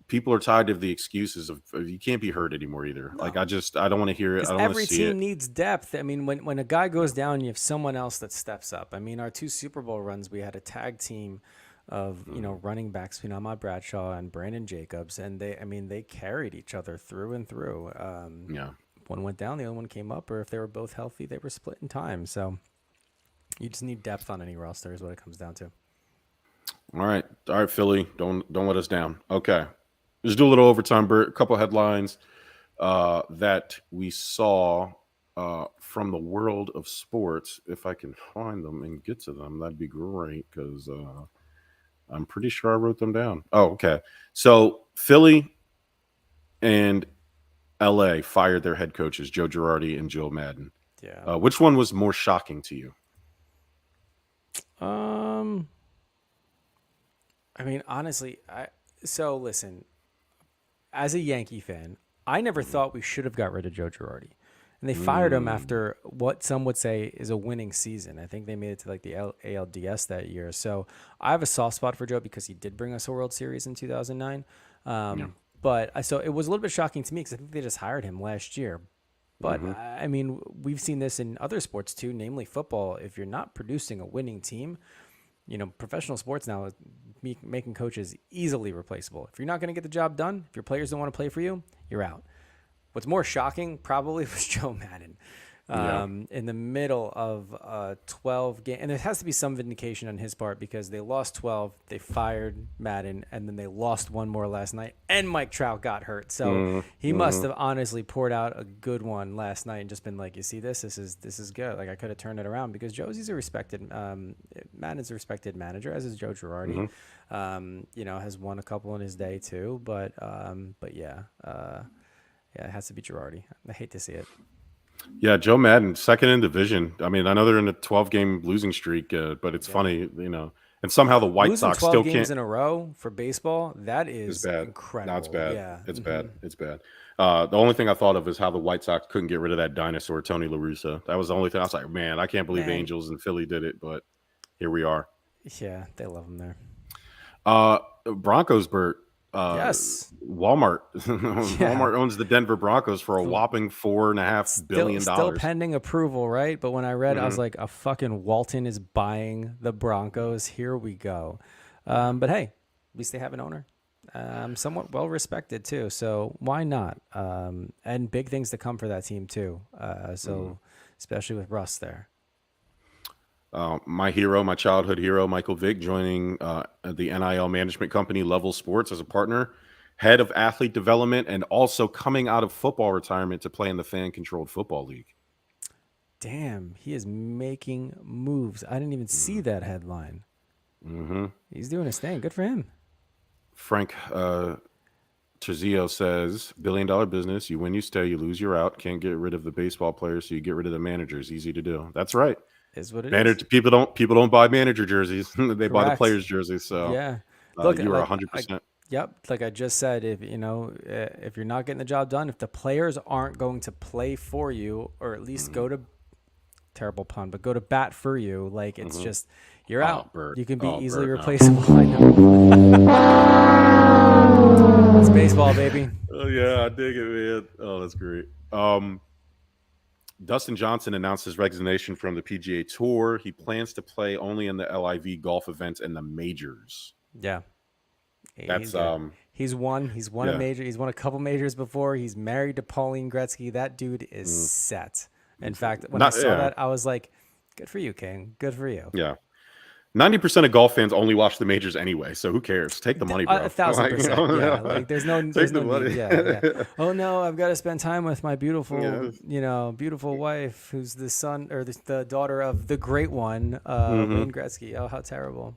people are tired of the excuses of you can't be hurt anymore either. Like no. I don't want to hear it. I Because don't want to every see it. team needs depth. I mean, when a guy Yeah. goes down, you have someone else that steps up. I mean, our two Super Bowl runs, we had a tag team of Mhm. running backs, Ahmad Bradshaw and Brandon Jacobs, and they carried each other through and through. Yeah. One went down, the other one came up, or if they were both healthy, they were split in time. So you just need depth on any roster, is what it comes down to. All right, Philly. Don't let us down. Okay, let's do a little overtime. Bert. A couple headlines that we saw from the world of sports. If I can find them and get to them, that'd be great because I'm pretty sure I wrote them down. Oh, okay. So Philly and LA fired their head coaches, Joe Girardi and Joe Madden. Yeah. Which one was more shocking to you? Um. I mean, honestly, so listen. As a Yankee fan, I never Mhm. thought we should have got rid of Joe Girardi. And they fired him Mm, after what some would say is a winning season. I think they made it to like the ALDS that year. So I have a soft spot for Joe because he did bring us a World Series in 2009. yeah. So it was a little bit shocking to me because I think they just hired him last year. But Hmm. I mean, we've seen this in other sports too, namely football. If you're not producing a winning team, professional sports now, making coaches easily replaceable. If you're not going to get the job done, if your players don't want to play for you, you're out. What's more shocking probably was Joe Madden, Yeah. in the middle of a 12 game, and there has to be some vindication on his part because they lost 12, they fired Madden, and then they lost one more last night, and Mike Trout got hurt. So he must Hmm. have honestly poured out a good one last night and just been like, "You see this? This is good. Like I could have turned it around because Josie's a respected, Madden's a respected manager, as is Joe Girardi. Hmm. Has won a couple in his day too, but yeah." Yeah, it has to be Girardi. I hate to see it. Yeah, Joe Madden, second in division. I mean, I know they're in a 12-game losing streak, but it's Yeah. funny, and somehow the White Losing Sox 12 still games can't. in a row for baseball, that It's is bad. No, it's incredible. bad. Yeah. It's bad. It's bad. The only thing I thought of is how the White Sox couldn't get rid of that dinosaur, Tony La Russa. That was the only thing. I was like, man, I can't believe the Man, Angels and Philly did it, but here we are. yeah, they love him there. Broncos, Bert. Uh, Yes. Walmart. Yeah. Walmart owns the Denver Broncos for a whopping $4.5 billion. Still pending approval, right? But when I read, I was Mm-hmm. like, a fucking Walton is buying the Broncos. Here we go. Yeah. But hey, at least they have an owner. Somewhat well respected too. So why not? And big things to come for that team too. Mm-hmm. Especially with Russ there. My hero, my childhood hero, Michael Vick, joining the NIL management company Level Sports as a partner, head of athlete development, and also coming out of football retirement to play in the fan-controlled football league. Damn, he is making moves. I didn't even see that headline. Mm-hmm. He's doing his thing. Good for him. Frank Trezio says, $1 billion business. You win, you stay. You lose, you're out. Can't get rid of the baseball players, so you get rid of the managers. Easy to do. That's right. Is what it is. People don't buy manager jerseys. They buy the Correct. players jerseys. So Yeah. Look, you are like 100%. yep, like I just said, if if you're not getting the job done, if the players aren't going to play for you, or at least go to terrible pun, but go to bat for you, like it's just you're out. Bert. You can be easily Bert, no. replaceable. I know. It's baseball, baby. Oh yeah, I dig it, man. Oh, that's great. Dustin Johnson announced his resignation from the PGA Tour. He plans to play only in the LIV golf events and the majors. Yeah. That's he's won a major. He's won a couple majors before. He's married to Pauline Gretzky. That dude is set. In fact, when I saw that, I was like, good for you, King. Good for you. Yeah. 90% of golf fans only watch the majors anyway, so who cares? Take the money, bro. 1,000%. Yeah, like there's no money. Need. Yeah. Oh no, I've got to spend time with my beautiful, beautiful wife, who's the son or the daughter of the great one, Wayne Gretzky. Oh, how terrible.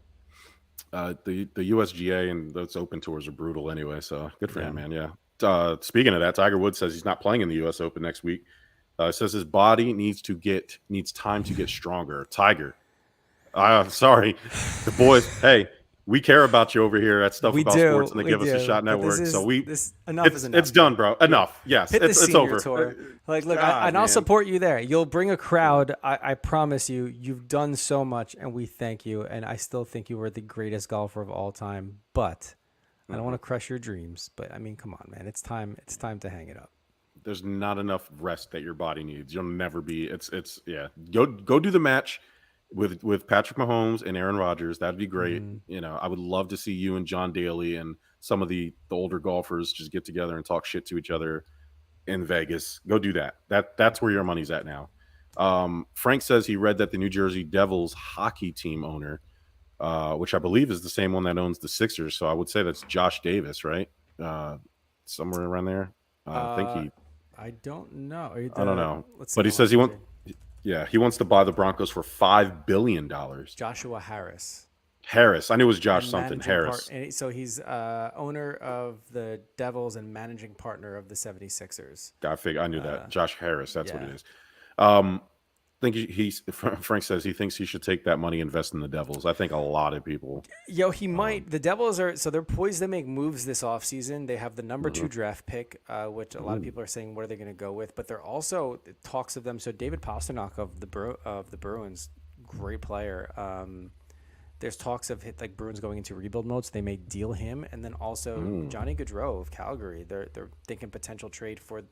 The USGA and those Open tours are brutal anyway, so good for him, man. Yeah. Speaking of that, Tiger Woods says he's not playing in the U.S. Open next week. Says his body needs time to get stronger. Tiger. Sorry, the boys. Hey, we care about you over here at Stuff About Sports and the Give Us a Shot Network. Enough is enough. It's done, bro. Enough. Yes, Hit it's over. Tour. Like, look, I'll support you there. You'll bring a crowd. I promise you. You've done so much, and we thank you. And I still think you were the greatest golfer of all time. But I don't want to crush your dreams. But I mean, come on, man. It's time. It's time to hang it up. There's not enough rest that your body needs. You'll never be. Go do the match with Patrick Mahomes and Aaron Rodgers. That'd be great. I would love to see you and John Daly and some of the older golfers just get together and talk shit to each other in Vegas. Go do that. That's where your money's at now. Frank says he read that the New Jersey Devils hockey team owner, which I believe is the same one that owns the Sixers. So I would say that's Josh Davis, right? Somewhere around there. I don't know. I don't know. But he says he wants to buy the Broncos for $5 billion. Joshua Harris. I knew it was Josh something. Harris. So he's owner of the Devils and managing partner of the 76ers. I knew that. Josh Harris. That's what it is. Frank says he thinks he should take that money, invest in the Devils. I think a lot of people. He might. The Devils they're poised to make moves this offseason. They have the number 2 draft pick, which a lot of people are saying, what are they going to go with? But there are also talks of them. So David Pastrnak of the Bruins, great player. There's talks of Bruins going into rebuild mode, so they may deal him, and then also Johnny Gaudreau of Calgary. They're thinking potential trade for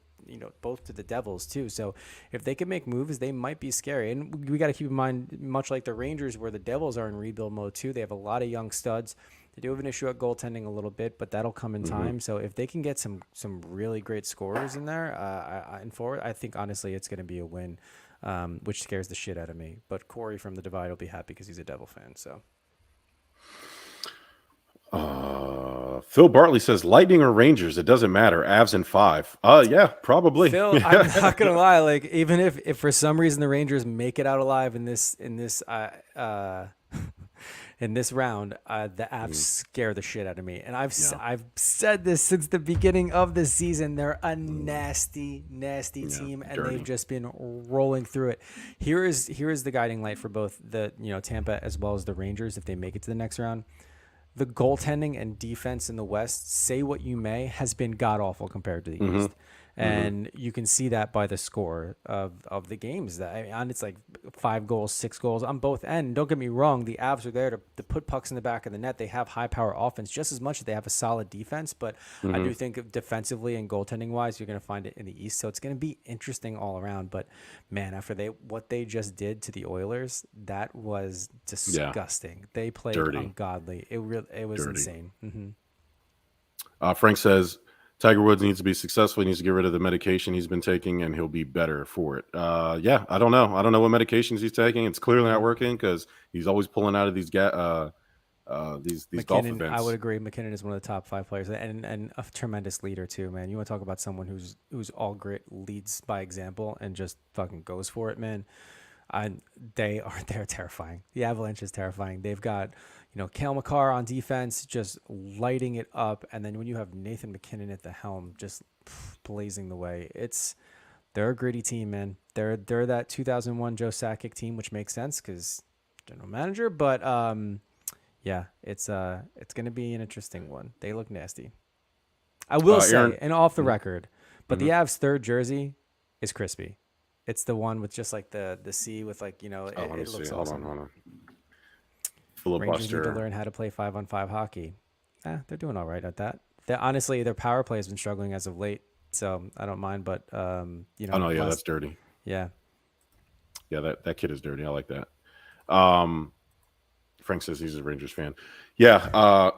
both to the Devils too. So if they can make moves, they might be scary. And we got to keep in mind, much like the Rangers, where the Devils are in rebuild mode too. They have a lot of young studs. They do have an issue at goaltending a little bit, but that'll come in time. So if they can get some really great scorers in there and forward, I think honestly it's going to be a win, which scares the shit out of me. But Corey from the Divide will be happy because he's a Devil fan. So. Phil Bartley says Lightning or Rangers, it doesn't matter. Avs in 5. Yeah, probably. Phil, I'm not gonna lie. Like, even if for some reason the Rangers make it out alive in this in this round, the Avs scare the shit out of me. And I've said this since the beginning of the season. They're a nasty team, and they've just been rolling through it. Here is the guiding light for both the Tampa as well as the Rangers if they make it to the next round. The goaltending and defense in the West, say what you may, has been god-awful compared to the East. And you can see that by the score of the games. It's like 5 goals, 6 goals on both ends. Don't get me wrong, the Avs are there to put pucks in the back of the net. They have high-power offense just as much as they have a solid defense. But I do think defensively and goaltending-wise, you're going to find it in the East. So it's going to be interesting all around. But, man, after what they just did to the Oilers, that was disgusting. They played ungodly. It was insane. Frank says Tiger Woods needs to be successful. He needs to get rid of the medication he's been taking, and he'll be better for it. I don't know. I don't know what medications he's taking. It's clearly not working because he's always pulling out of these these golf McKinnon, I would events. agree. McKinnon is one of the top 5 players, and a tremendous leader too, man. You want to talk about someone who's all grit, leads by example, and just fucking goes for it, man. I they're terrifying. The Avalanche is terrifying. They've got Cale Makar on defense, just lighting it up, and then when you have Nathan McKinnon at the helm, just blazing the way. They're a gritty team, man. They're that 2001 Joe Sakic team, which makes sense because general manager, but yeah, it's going to be an interesting one. They look nasty. I will Aaron, say, and off the record, but the mhm. Avs' third jersey is crispy. It's the one with just like the C with like Oh, let me it see. looks Hold on, awesome. hold on. Rangers need to Filibuster. learn how to play 5-on-5 hockey. They're doing all right at that. Honestly, their power play has been struggling as of late, so I don't mind. But Oh no, yeah, that's dirty. yeah, Yeah, that kid is dirty. I like that. Um, Frank says he's a Rangers fan. Yeah, I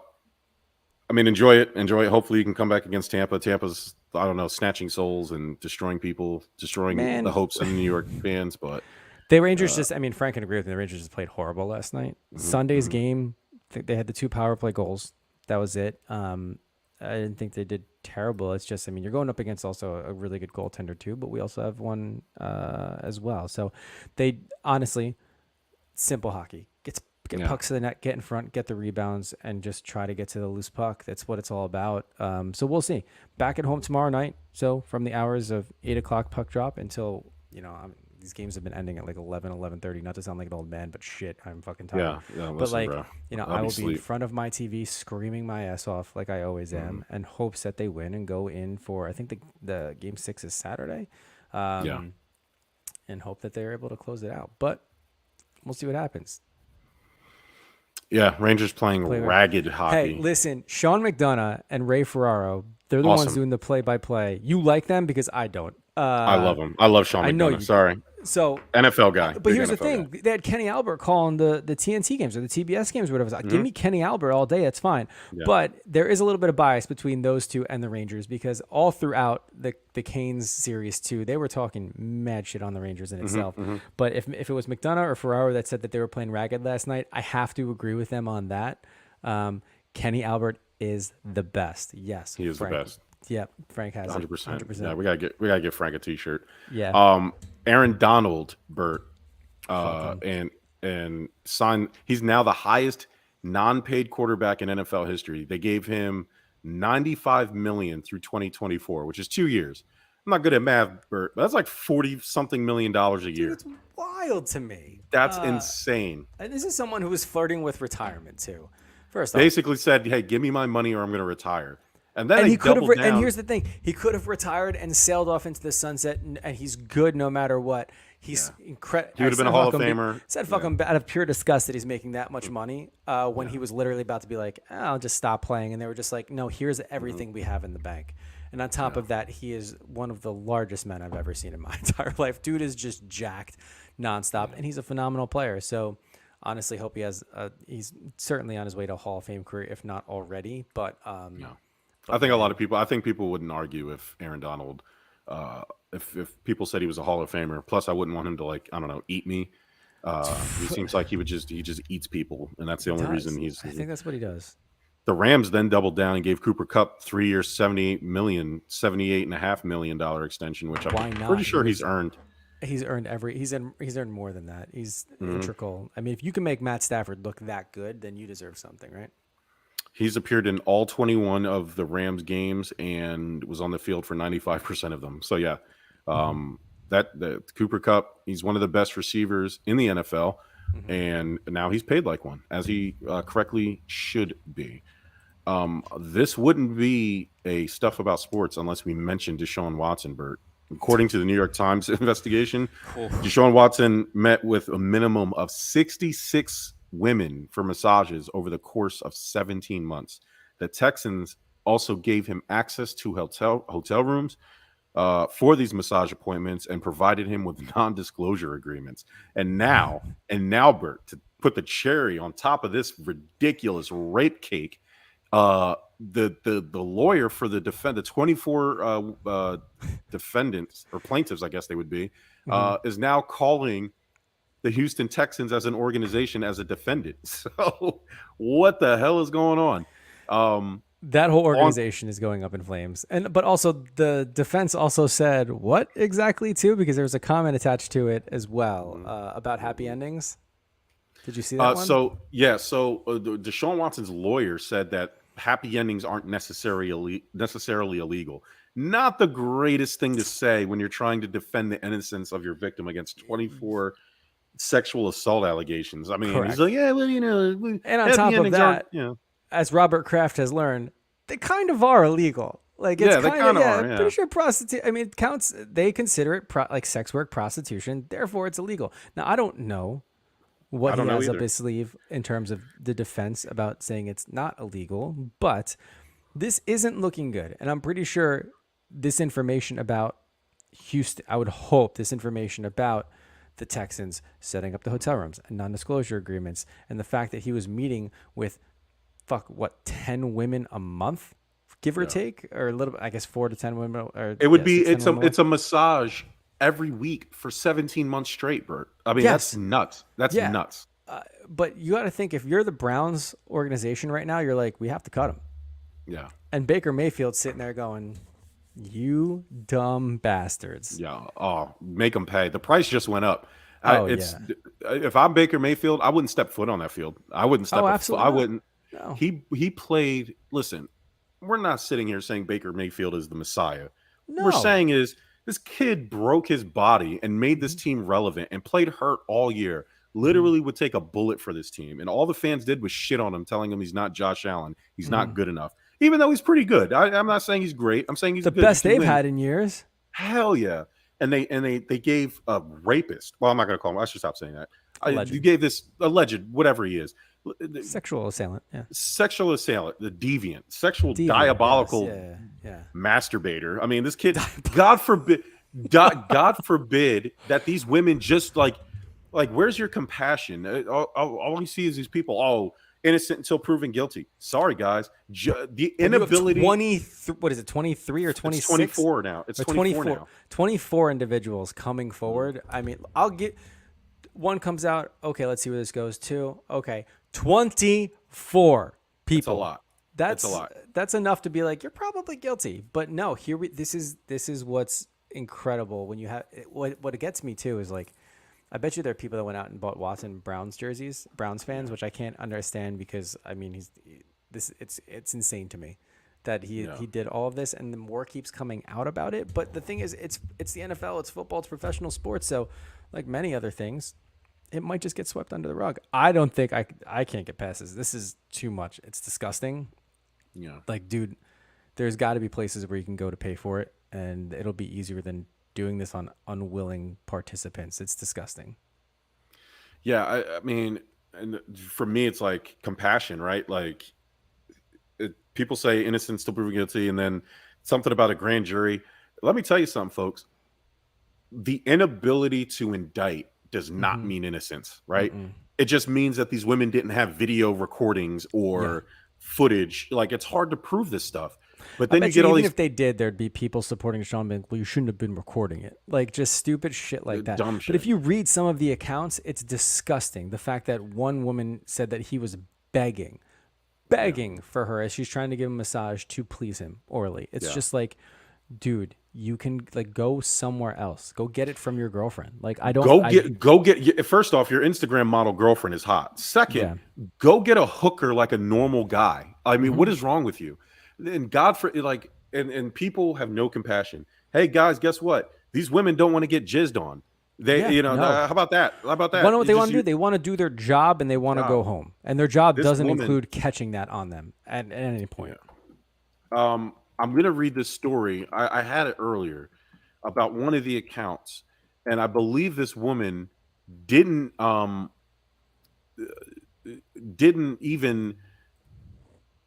mean, enjoy it. Enjoy it. Hopefully, you can come back against Tampa. Tampa's, I don't know, snatching souls and destroying people, destroying the man, hopes of the New York fans. But the Rangers just. I mean, Frank can agree with me. The Rangers just played horrible last night. mhm, Sunday's mhm. game, they had the 2 power play goals. That was it. I didn't think they did terrible. It's just, I mean, you're going up against also a really good goaltender too, but we also have one as well. So they honestly, simple hockey. Get Yeah, pucks to the net, get in front, get the rebounds, and just try to get to the loose puck. That's what it's all about. So we'll see. Back at home tomorrow night. So from the hours of 8 o'clock puck drop until these games have been ending at like 11:30. Not to sound like an old man, but shit, I'm fucking tired. yeah. But Listen, like bro, I'll I be will be in asleep. front of my TV screaming my ass off like I always Mhm. am, and hopes that they win and go in for. I think the game 6 is Saturday, Yeah, um, and hope that they're able to close it out. But we'll see what happens. yeah. Rangers playing Play. ragged Hey, hockey. listen, Sean McDonough and Ray Ferraro, they're the ones Awesome. doing the play-by-play. You like them because I don't. I love him. I love Sean I know McDonough. you do. Sorry, So, NFL guy, but big here's the NFL guy. thing: they had Kenny Albert calling the TNT games or the TBS games or whatever. It's like, give Hmm. me Kenny Albert all day. That's fine. Yeah, But there is a little bit of bias between those two and the Rangers because all throughout the Canes series too, they were talking mad shit on the Rangers in hmm itself. hmm But if it was McDonough or Ferraro that said that they were playing ragged last night, I have to agree with them on that. Kenny Albert is the best. Yes, he is the Frank. best. Yep, Frank has it. 100%. Yeah, 100%. we gotta get Frank a t-shirt. Yeah. Aaron Donald, Bert, Fuck him. and sign. He's now the highest non-paid quarterback in NFL history. They gave him 95 million through 2024, which is 2 years. I'm not good at math, Bert, but that's like 40 something $1 million a Dude, year. it's wild to me. That's insane. And this is someone who was flirting with retirement too. First off, Basically said, "Hey, give me my money or I'm going to retire." And then and they he could have. doubled And down. here's the thing: he could have retired and sailed off into the sunset, and he's good no matter what. He's Yeah. incredible. He would have been a Hall of Famer. Said fuck Yeah. him out of pure disgust that he's making that much money when he was literally about to be like, I'll just stop playing, and they were just like, no, here's everything we have in the bank. And on top of that, he is one of the largest men I've ever seen in my entire life. Dude is just jacked nonstop, and he's a phenomenal player. So honestly, hope he has. He's certainly on his way to a Hall of Fame career, if not already. But Yeah. I think a lot of people. I think people wouldn't argue if Aaron Donald, if people said he was a Hall of Famer. Plus, I wouldn't want him to, like, I don't know, eat me. He seems like he just eats people, and that's the only reason he's. I think that's what he does. The Rams then doubled down and gave Cooper Cup 3 years, 78.5 million dollar extension, which Why I'm not? pretty sure he's earned. He's earned he's earned more than that. He's Mhm. integral. I mean, if you can make Matt Stafford look that good, then you deserve something, right? He's appeared in all 21 of the Rams games and was on the field for 95% of them. So yeah, that the Cooper Cup, he's one of the best receivers in the NFL, and now he's paid like one, as he correctly should be. This wouldn't be a stuff about sports unless we mentioned Deshaun Watson, Bert. According to the New York Times investigation, Deshaun Watson met with a minimum of 66 women for massages over the course of 17 months. The Texans also gave him access to hotel rooms for these massage appointments and provided him with non-disclosure agreements. And now, Bert, to put the cherry on top of this ridiculous rape cake, the lawyer for the 24 defendants or plaintiffs, I guess they would be, is now calling the Houston Texans as an organization as a defendant. So what the hell is going on? That whole On organization is going up in flames. But also the defense also said what exactly too, because there was a comment attached to it as well about happy endings. Did you see that one? So Deshaun Watson's lawyer said that happy endings aren't necessarily illegal. Not the greatest thing to say when you're trying to defend the innocence of your victim against 24 sexual assault allegations. I mean, he's Correct. like, yeah, well, And on happy top of endings aren't, that, as Robert Kraft has learned, they kind of are illegal. Like it's yeah, they kind of are, I'm pretty sure prostitute. I mean, it counts. They consider it like sex work, prostitution. Therefore, it's illegal. Now, I don't know what I he don't know has up either. his sleeve in terms of the defense about saying it's not illegal, but this isn't looking good. And I'm pretty sure this information about Houston, I would hope this information about the Texans setting up the hotel rooms and non-disclosure agreements, and the fact that he was meeting with 10 women a month, give or take, or a little, I guess 4 to 10 women, or It would be 6 to 10 women a month. it's a massage every week for 17 months straight, Bert. I mean, that's Yes. nuts. That's Yeah. nuts. But you got to think, if you're the Browns organization right now, you're like, we have to cut him. Yeah. And Baker Mayfield's sitting there going, you dumb bastards. Yeah. Oh, make them pay. The price just went up. If I'm Baker Mayfield, I wouldn't step foot on that field. I wouldn't step. Absolutely I not. wouldn't. No. He played. Listen, we're not sitting here saying Baker Mayfield is the Messiah. No. We're saying is this kid broke his body and made this team relevant and played hurt all year. Literally would take a bullet for this team, and all the fans did was shit on him, telling him he's not Josh Allen. He's not good enough, even though he's pretty good. I'm not saying he's great. I'm saying he's the good. best they've had in years. Hell yeah. And they gave a rapist. Well, I'm not going to call him. I should stop saying that. Alleged. You gave this alleged, whatever he is, Sexual assailant. Yeah. sexual assailant, the deviant, diabolical Yes. Yeah. masturbator. I mean, this kid, God forbid, God forbid that these women just like, where's your compassion? All you see is these people, innocent until proven guilty. Sorry, guys. The inability. 23, what is it, 23 or 26? It's 24 now. It's 24 now. 24 individuals coming forward. I mean, I'll get one comes out. Okay, let's see where this goes to. Okay, 24 people. That's a lot. That's a lot. That's enough to be like, you're probably guilty. But no, this is what's incredible when you have what it gets me too is like, I bet you there are people that went out and bought Watson Browns jerseys, Browns fans, which I can't understand, because I mean it's insane to me that he did all of this, and the more keeps coming out about it. But the thing is, it's the NFL, it's football, it's professional sports, so like many other things, it might just get swept under the rug. I don't think I can't get past this. This is too much. It's disgusting. Yeah. Like, dude, there's got to be places where you can go to pay for it, and it'll be easier than doing this on unwilling participants. It's disgusting. Yeah, I mean, and for me, it's like compassion, right? Like, people say innocent till proven guilty, and then something about a grand jury. Let me tell you something, folks. The inability to indict does not mean innocence, right? It just means that these women didn't have video recordings or footage. Like, it's hard to prove this stuff. But then you get all these. If they did, there'd be people supporting Sean being, well, you shouldn't have been recording it. Like, just stupid shit like that. Dumb But shit. if you read some of the accounts, it's disgusting. The fact that one woman said that he was begging for her as she's trying to give him a massage to please him orally. It's just like, dude, you can like go somewhere else. Go get it from your girlfriend. Like, I don't Go get. First off, your Instagram model girlfriend is hot. Second, go get a hooker like a normal guy. I mean, what is wrong with you? And God for like, and people have no compassion. Hey guys, guess what? These women don't want to get jizzed on. How about that? How about that? What they want to do? They want to do their job, and they want to go home. And their job doesn't include catching that on them at any point. I'm going to read this story. I had it earlier about one of the accounts, and I believe this woman didn't even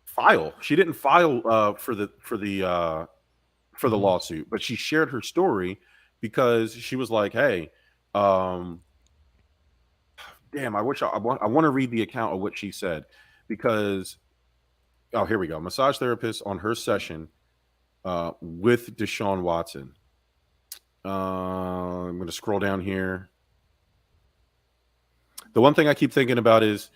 file. She didn't file for the lawsuit, but she shared her story because she was like, "Hey, damn, I want to read the account of what she said because here we go. Massage therapist on her session with Deshaun Watson. I'm going to scroll down here. The one thing I keep thinking about is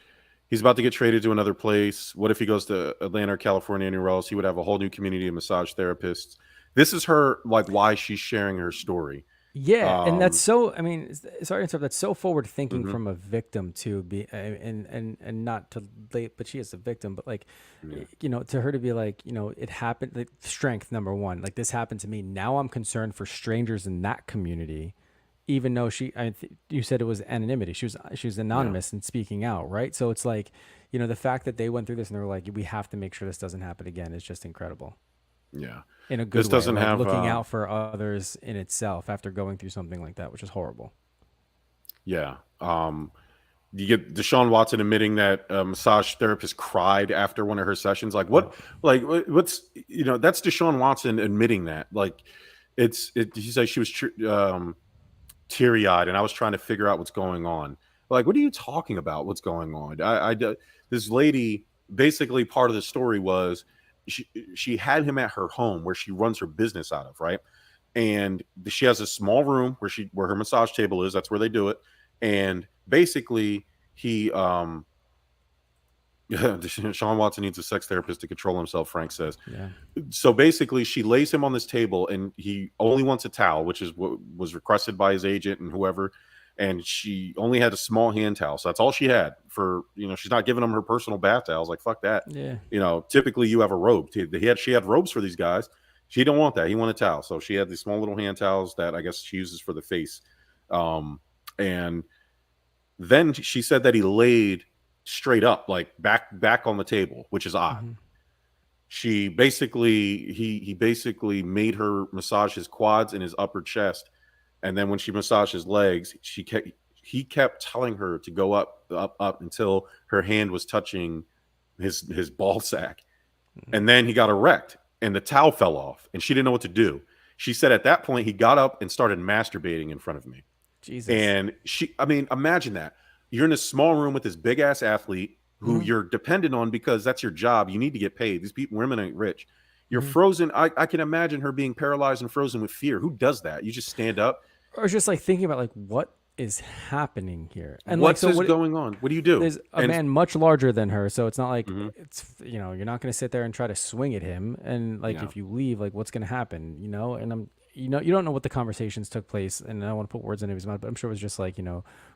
he's about to get traded to another place. What if he goes to Atlanta or California, anywhere else? He would have a whole new community of massage therapists. This is her, like, why she's sharing her story. Yeah, and that's Um, so. I mean, sorry to interrupt. That's so forward thinking mhm, from a victim to be, and not to late, but she is a victim. But like, yeah, to her to be like, it happened. Like, strength number one. Like this happened to me. Now I'm concerned for strangers in that community, even though you said it was anonymity. She was yeah, anonymous and speaking out, right? So it's like, the fact that they went through this and they were like, we have to make sure this doesn't happen again is just incredible yeah. in a good This way, doesn't like have. looking out for others in itself after going through something like that, which is horrible. Yeah. You get Deshaun Watson admitting that a massage therapist cried after one of her sessions. Like what? Oh, Like what's that's Deshaun Watson admitting that. Like He's like she was teary eyed, and I was trying to figure out what's going on. Like, what are you talking about? What's going on? This lady, basically part of the story was she she had him at her home where she runs her business out of, right? And she has a small room where her massage table is. That's where they do it. And basically, he Sean Watson needs a sex therapist to control himself. Frank says. yeah. So basically, she lays him on this table, and he only wants a towel, which is what was requested by his agent and whoever. And she only had a small hand towel, so that's all she had for. She's not giving him her personal bath towels. Like fuck that. Yeah. Typically you have a robe. She had robes for these guys. She didn't want that. He wanted a towel, so she had these small little hand towels that I guess she uses for the face. And then she said that he laid straight up, like back on the table, which is odd. Hmm. She basically he basically made her massage his quads and his upper chest, and then when she massaged his legs, he kept telling her to go up until her hand was touching his ball sack, and then he got erect and the towel fell off and she didn't know what to do. She said at that point he got up and started masturbating in front of me. Jesus. And I mean, imagine that. You're in a small room with this big ass athlete who Hmm. you're dependent on because that's your job. You need to get paid. These women ain't rich. You're Hmm. frozen. I can imagine her being paralyzed and frozen with fear. Who does that? You just stand up. Or just like thinking about like what is happening here, and like What's so this what. going on? What do you do? There's a And man much larger than her, so it's not like mhm, you're not going to sit there and try to swing at him, and like yeah, if you leave, like what's going to happen, and you don't know what the conversations took place, and I don't want to put words in his mouth, but I'm sure it was just like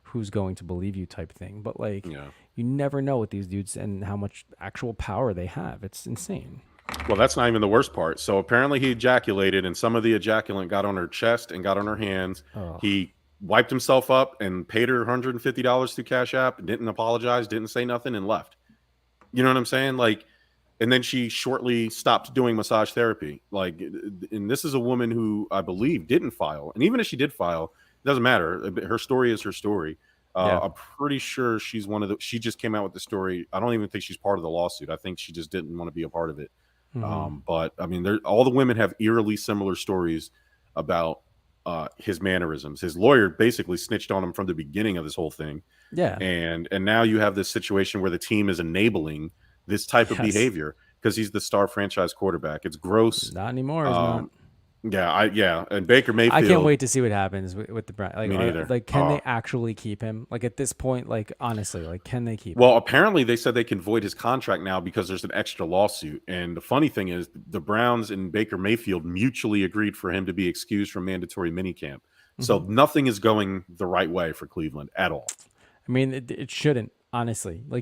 who's going to believe you type thing, but like yeah. you never know with these dudes and how much actual power they have. It's insane. Well, that's not even the worst part. So apparently he ejaculated, and some of the ejaculant got on her chest and got on her hands. Oh, He wiped himself up and paid her $150 through Cash App, and didn't apologize, didn't say nothing, and left. You know what I'm saying? Like, and then she shortly stopped doing massage therapy. Like, and this is a woman who I believe didn't file. And even if she did file, it doesn't matter. Her story is her story. yeah. I'm pretty sure she's one of the. She just came out with the story. I don't even think she's part of the lawsuit. I think she just didn't want to be a part of it. Hmm. But I mean, all the women have eerily similar stories about his mannerisms. His lawyer basically snitched on him from the beginning of this whole thing, Yeah. and now you have this situation where the team is enabling this type of Yes. behavior because he's the star franchise quarterback. It's gross. Not anymore. Is not. Um, yeah, and Baker I can't Mayfield. wait to see what happens with the Browns. Like, Me neither. can they actually keep him? Like at this point, like honestly, like can they keep him? Well, apparently they said they can void his contract now because there's an extra lawsuit. And the funny thing is, the Browns and Baker Mayfield mutually agreed for him to be excused from mandatory minicamp. So Hmm. nothing is going the right way for Cleveland at all. I mean, it shouldn't honestly. No,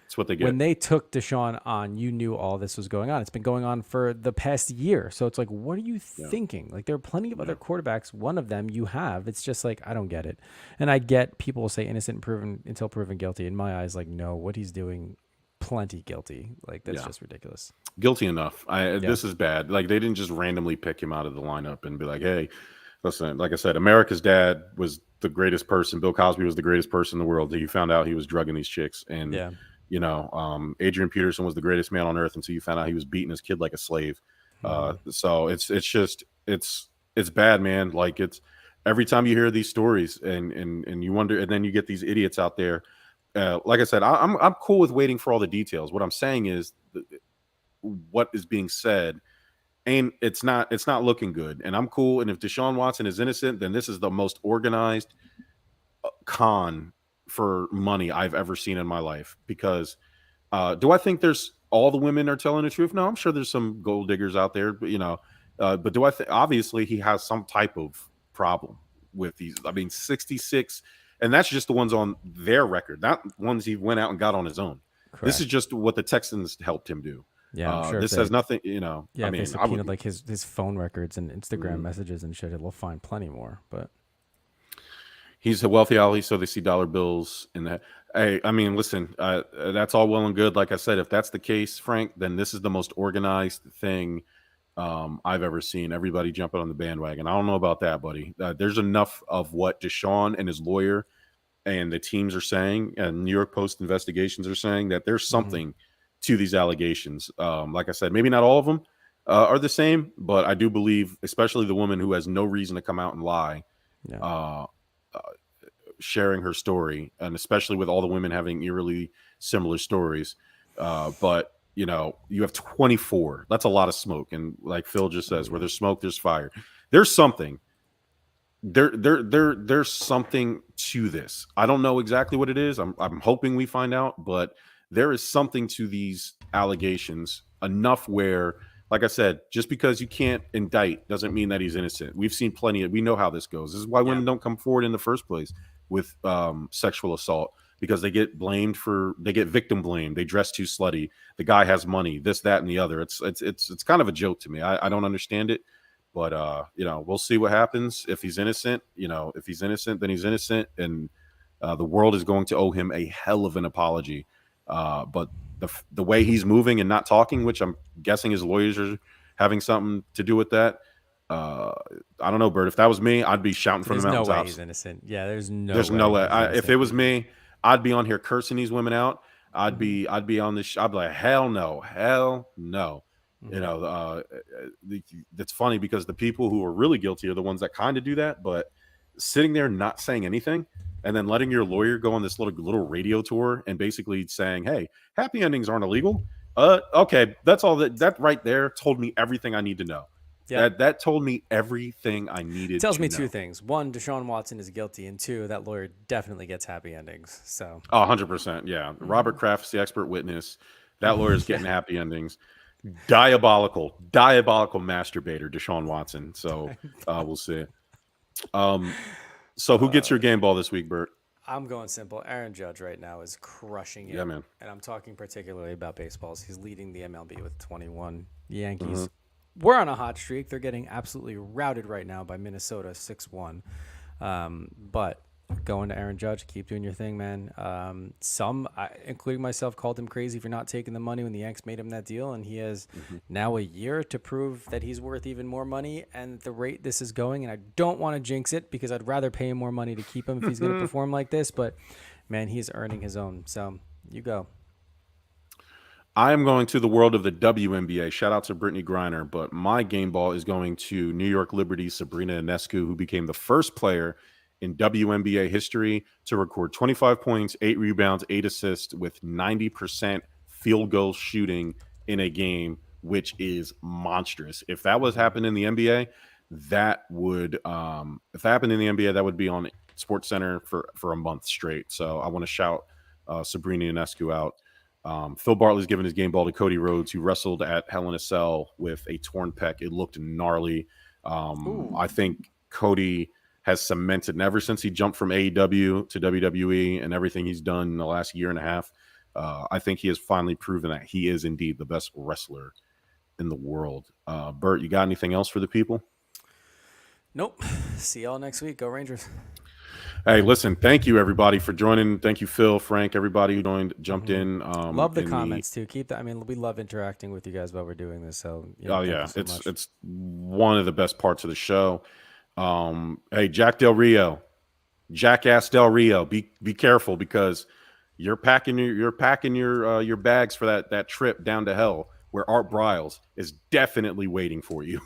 it's what they When get. they took Deshaun on, you knew all this was going on. It's been going on for the past year. So it's like, what are you Yeah, thinking? Like, there are plenty of yeah, other quarterbacks. One of them you have. It's just like, I don't get it. And I get people will say innocent proven until proven guilty. In my eyes, like, no, what he's doing, plenty guilty. Like, that's yeah. just ridiculous. Guilty enough. Yeah. This is bad. Like they didn't just randomly pick him out of the lineup and be like, "Hey, listen." Like I said, America's dad was the greatest person. Bill Cosby was the greatest person in the world. You found out he was drugging these chicks, and Yeah. Adrian Peterson was the greatest man on earth until you found out he was beating his kid like a slave. Hmm. So it's bad, man. Like it's every time you hear these stories and you wonder, and then you get these idiots out there. Like I said, I'm cool with waiting for all the details. What I'm saying is what is being said, and it's not looking good. And I'm cool. And if Deshaun Watson is innocent, then this is the most organized con for money I've ever seen in my life. Because do I think there's all the women are telling the truth? No, I'm sure there's some gold diggers out there, but but do I think obviously he has some type of problem with these? I mean, 66, and that's just the ones on their record, not ones he went out and got on his own. This is Correct. just what the Texans helped him do. Yeah, I'm sure if This they has nothing, yeah, I if they mean, I would. subpoenaed like his phone records and Instagram Mhm. messages and shit, it'll find plenty more. But He's a wealthy alley, so they see dollar bills in that. Hey, I mean, listen, that's all well and good. Like I said, if that's the case, Frank, then this is the most organized thing I've ever seen. Everybody jumping on the bandwagon. I don't know about that, buddy. There's enough of what Deshaun and his lawyer and the teams are saying, and New York Post investigations are saying that there's mhm, something to these allegations. Like I said, maybe not all of them are the same, but I do believe, especially the woman who has no reason to come out and lie, yeah, uh, uh, sharing her story, and especially with all the women having eerily similar stories. But you have 24. That's a lot of smoke, and like Phil just oh says, where yeah, there's smoke, there's fire. There's something there's something to this. I don't know exactly what it is. I'm hoping we find out, but there is something to these allegations enough where, like I said, just because you can't indict doesn't mean that he's innocent. We've seen plenty of. We know how this goes. This is why yeah, women don't come forward in the first place with sexual assault, because they get victim blamed. They dress too slutty. The guy has money. This, that, and the other. It's kind of a joke to me. I don't understand it. But we'll see what happens. If he's innocent, if he's innocent, then he's innocent, and the world is going to owe him a hell of an apology. But the way he's moving and not talking, which I'm guessing his lawyers are having something to do with that. Uh, I don't know, Bert. If that was me, I'd be shouting from the there's no way mountaintops. he's innocent. Yeah, there's no There's no way way. he's If it innocent. was me, I'd be on here cursing these women out. Hmm. I'd be on this. I'd be like, hell no, hell no. You Hmm. know, that's funny because the people who are really guilty are the ones that kind of do that. But sitting there not saying anything, and then letting your lawyer go on this little radio tour and basically saying, "Hey, happy endings aren't illegal." Okay, that's all. That right there told me everything I need to know. Yep. That told me everything I needed Tells to me two know. things. One, Deshaun Watson is guilty, and two, that lawyer definitely gets happy endings. So, 100%. Yeah. Robert mhm. Kraft's the expert witness. That lawyer's Yeah. getting happy endings. Diabolical masturbator, Deshaun Watson. So we'll see. Um, so who gets Uh, your game ball this week, Bert? I'm going simple. Aaron Judge right now is crushing Yeah, it. man. And I'm talking particularly about baseballs. He's leading the MLB with 21. The Hmm. Yankees, we're on a hot streak. They're getting absolutely routed right now by Minnesota 6-1. But going to Aaron Judge, keep doing your thing, man. Including myself, called him crazy for not taking the money when the Yanks made him that deal. And he has Hmm. now a year to prove that he's worth even more money. And at the rate this is going, and I don't want to jinx it because I'd rather pay him more money to keep him if he's going to perform like this. But man, he's earning his own. So you go. I am going to the world of the WNBA. Shout out to Brittany Griner, but my game ball is going to New York Liberty Sabrina Ionescu, who became the first player in WNBA history to record 25 points, 8 rebounds, 8 assists with 90% field goal shooting in a game, which is monstrous. If that was Hmm. happening in the NBA, that would if that happened in the NBA, that would be on Sports Center for a month straight. So I want to shout Sabrina Ionescu out. Phil Bartley's given his game ball to Cody Rhodes, who wrestled at Hell in a Cell with a torn pec. It looked gnarly. I Ooh. think Cody has cemented, and ever since he jumped from AEW to WWE and everything he's done in the last year and a half, I think he has finally proven that he is indeed the best wrestler in the world. Bert, you got anything else for the people? Nope. See y'all next week. Go Rangers. Hey, listen, thank you everybody for joining. Thank you, Phil, Frank, everybody who joined, jumped Hmm. in Love the in the. comments too. Keep that. I mean, we love interacting with you guys while we're doing this. So, Oh thank you yeah, so much. it's one of the best parts of the show. Hey, Jack Del Rio, Jackass Del Rio, be careful because you're packing your bags for that trip down to hell where Art Briles is definitely waiting for you.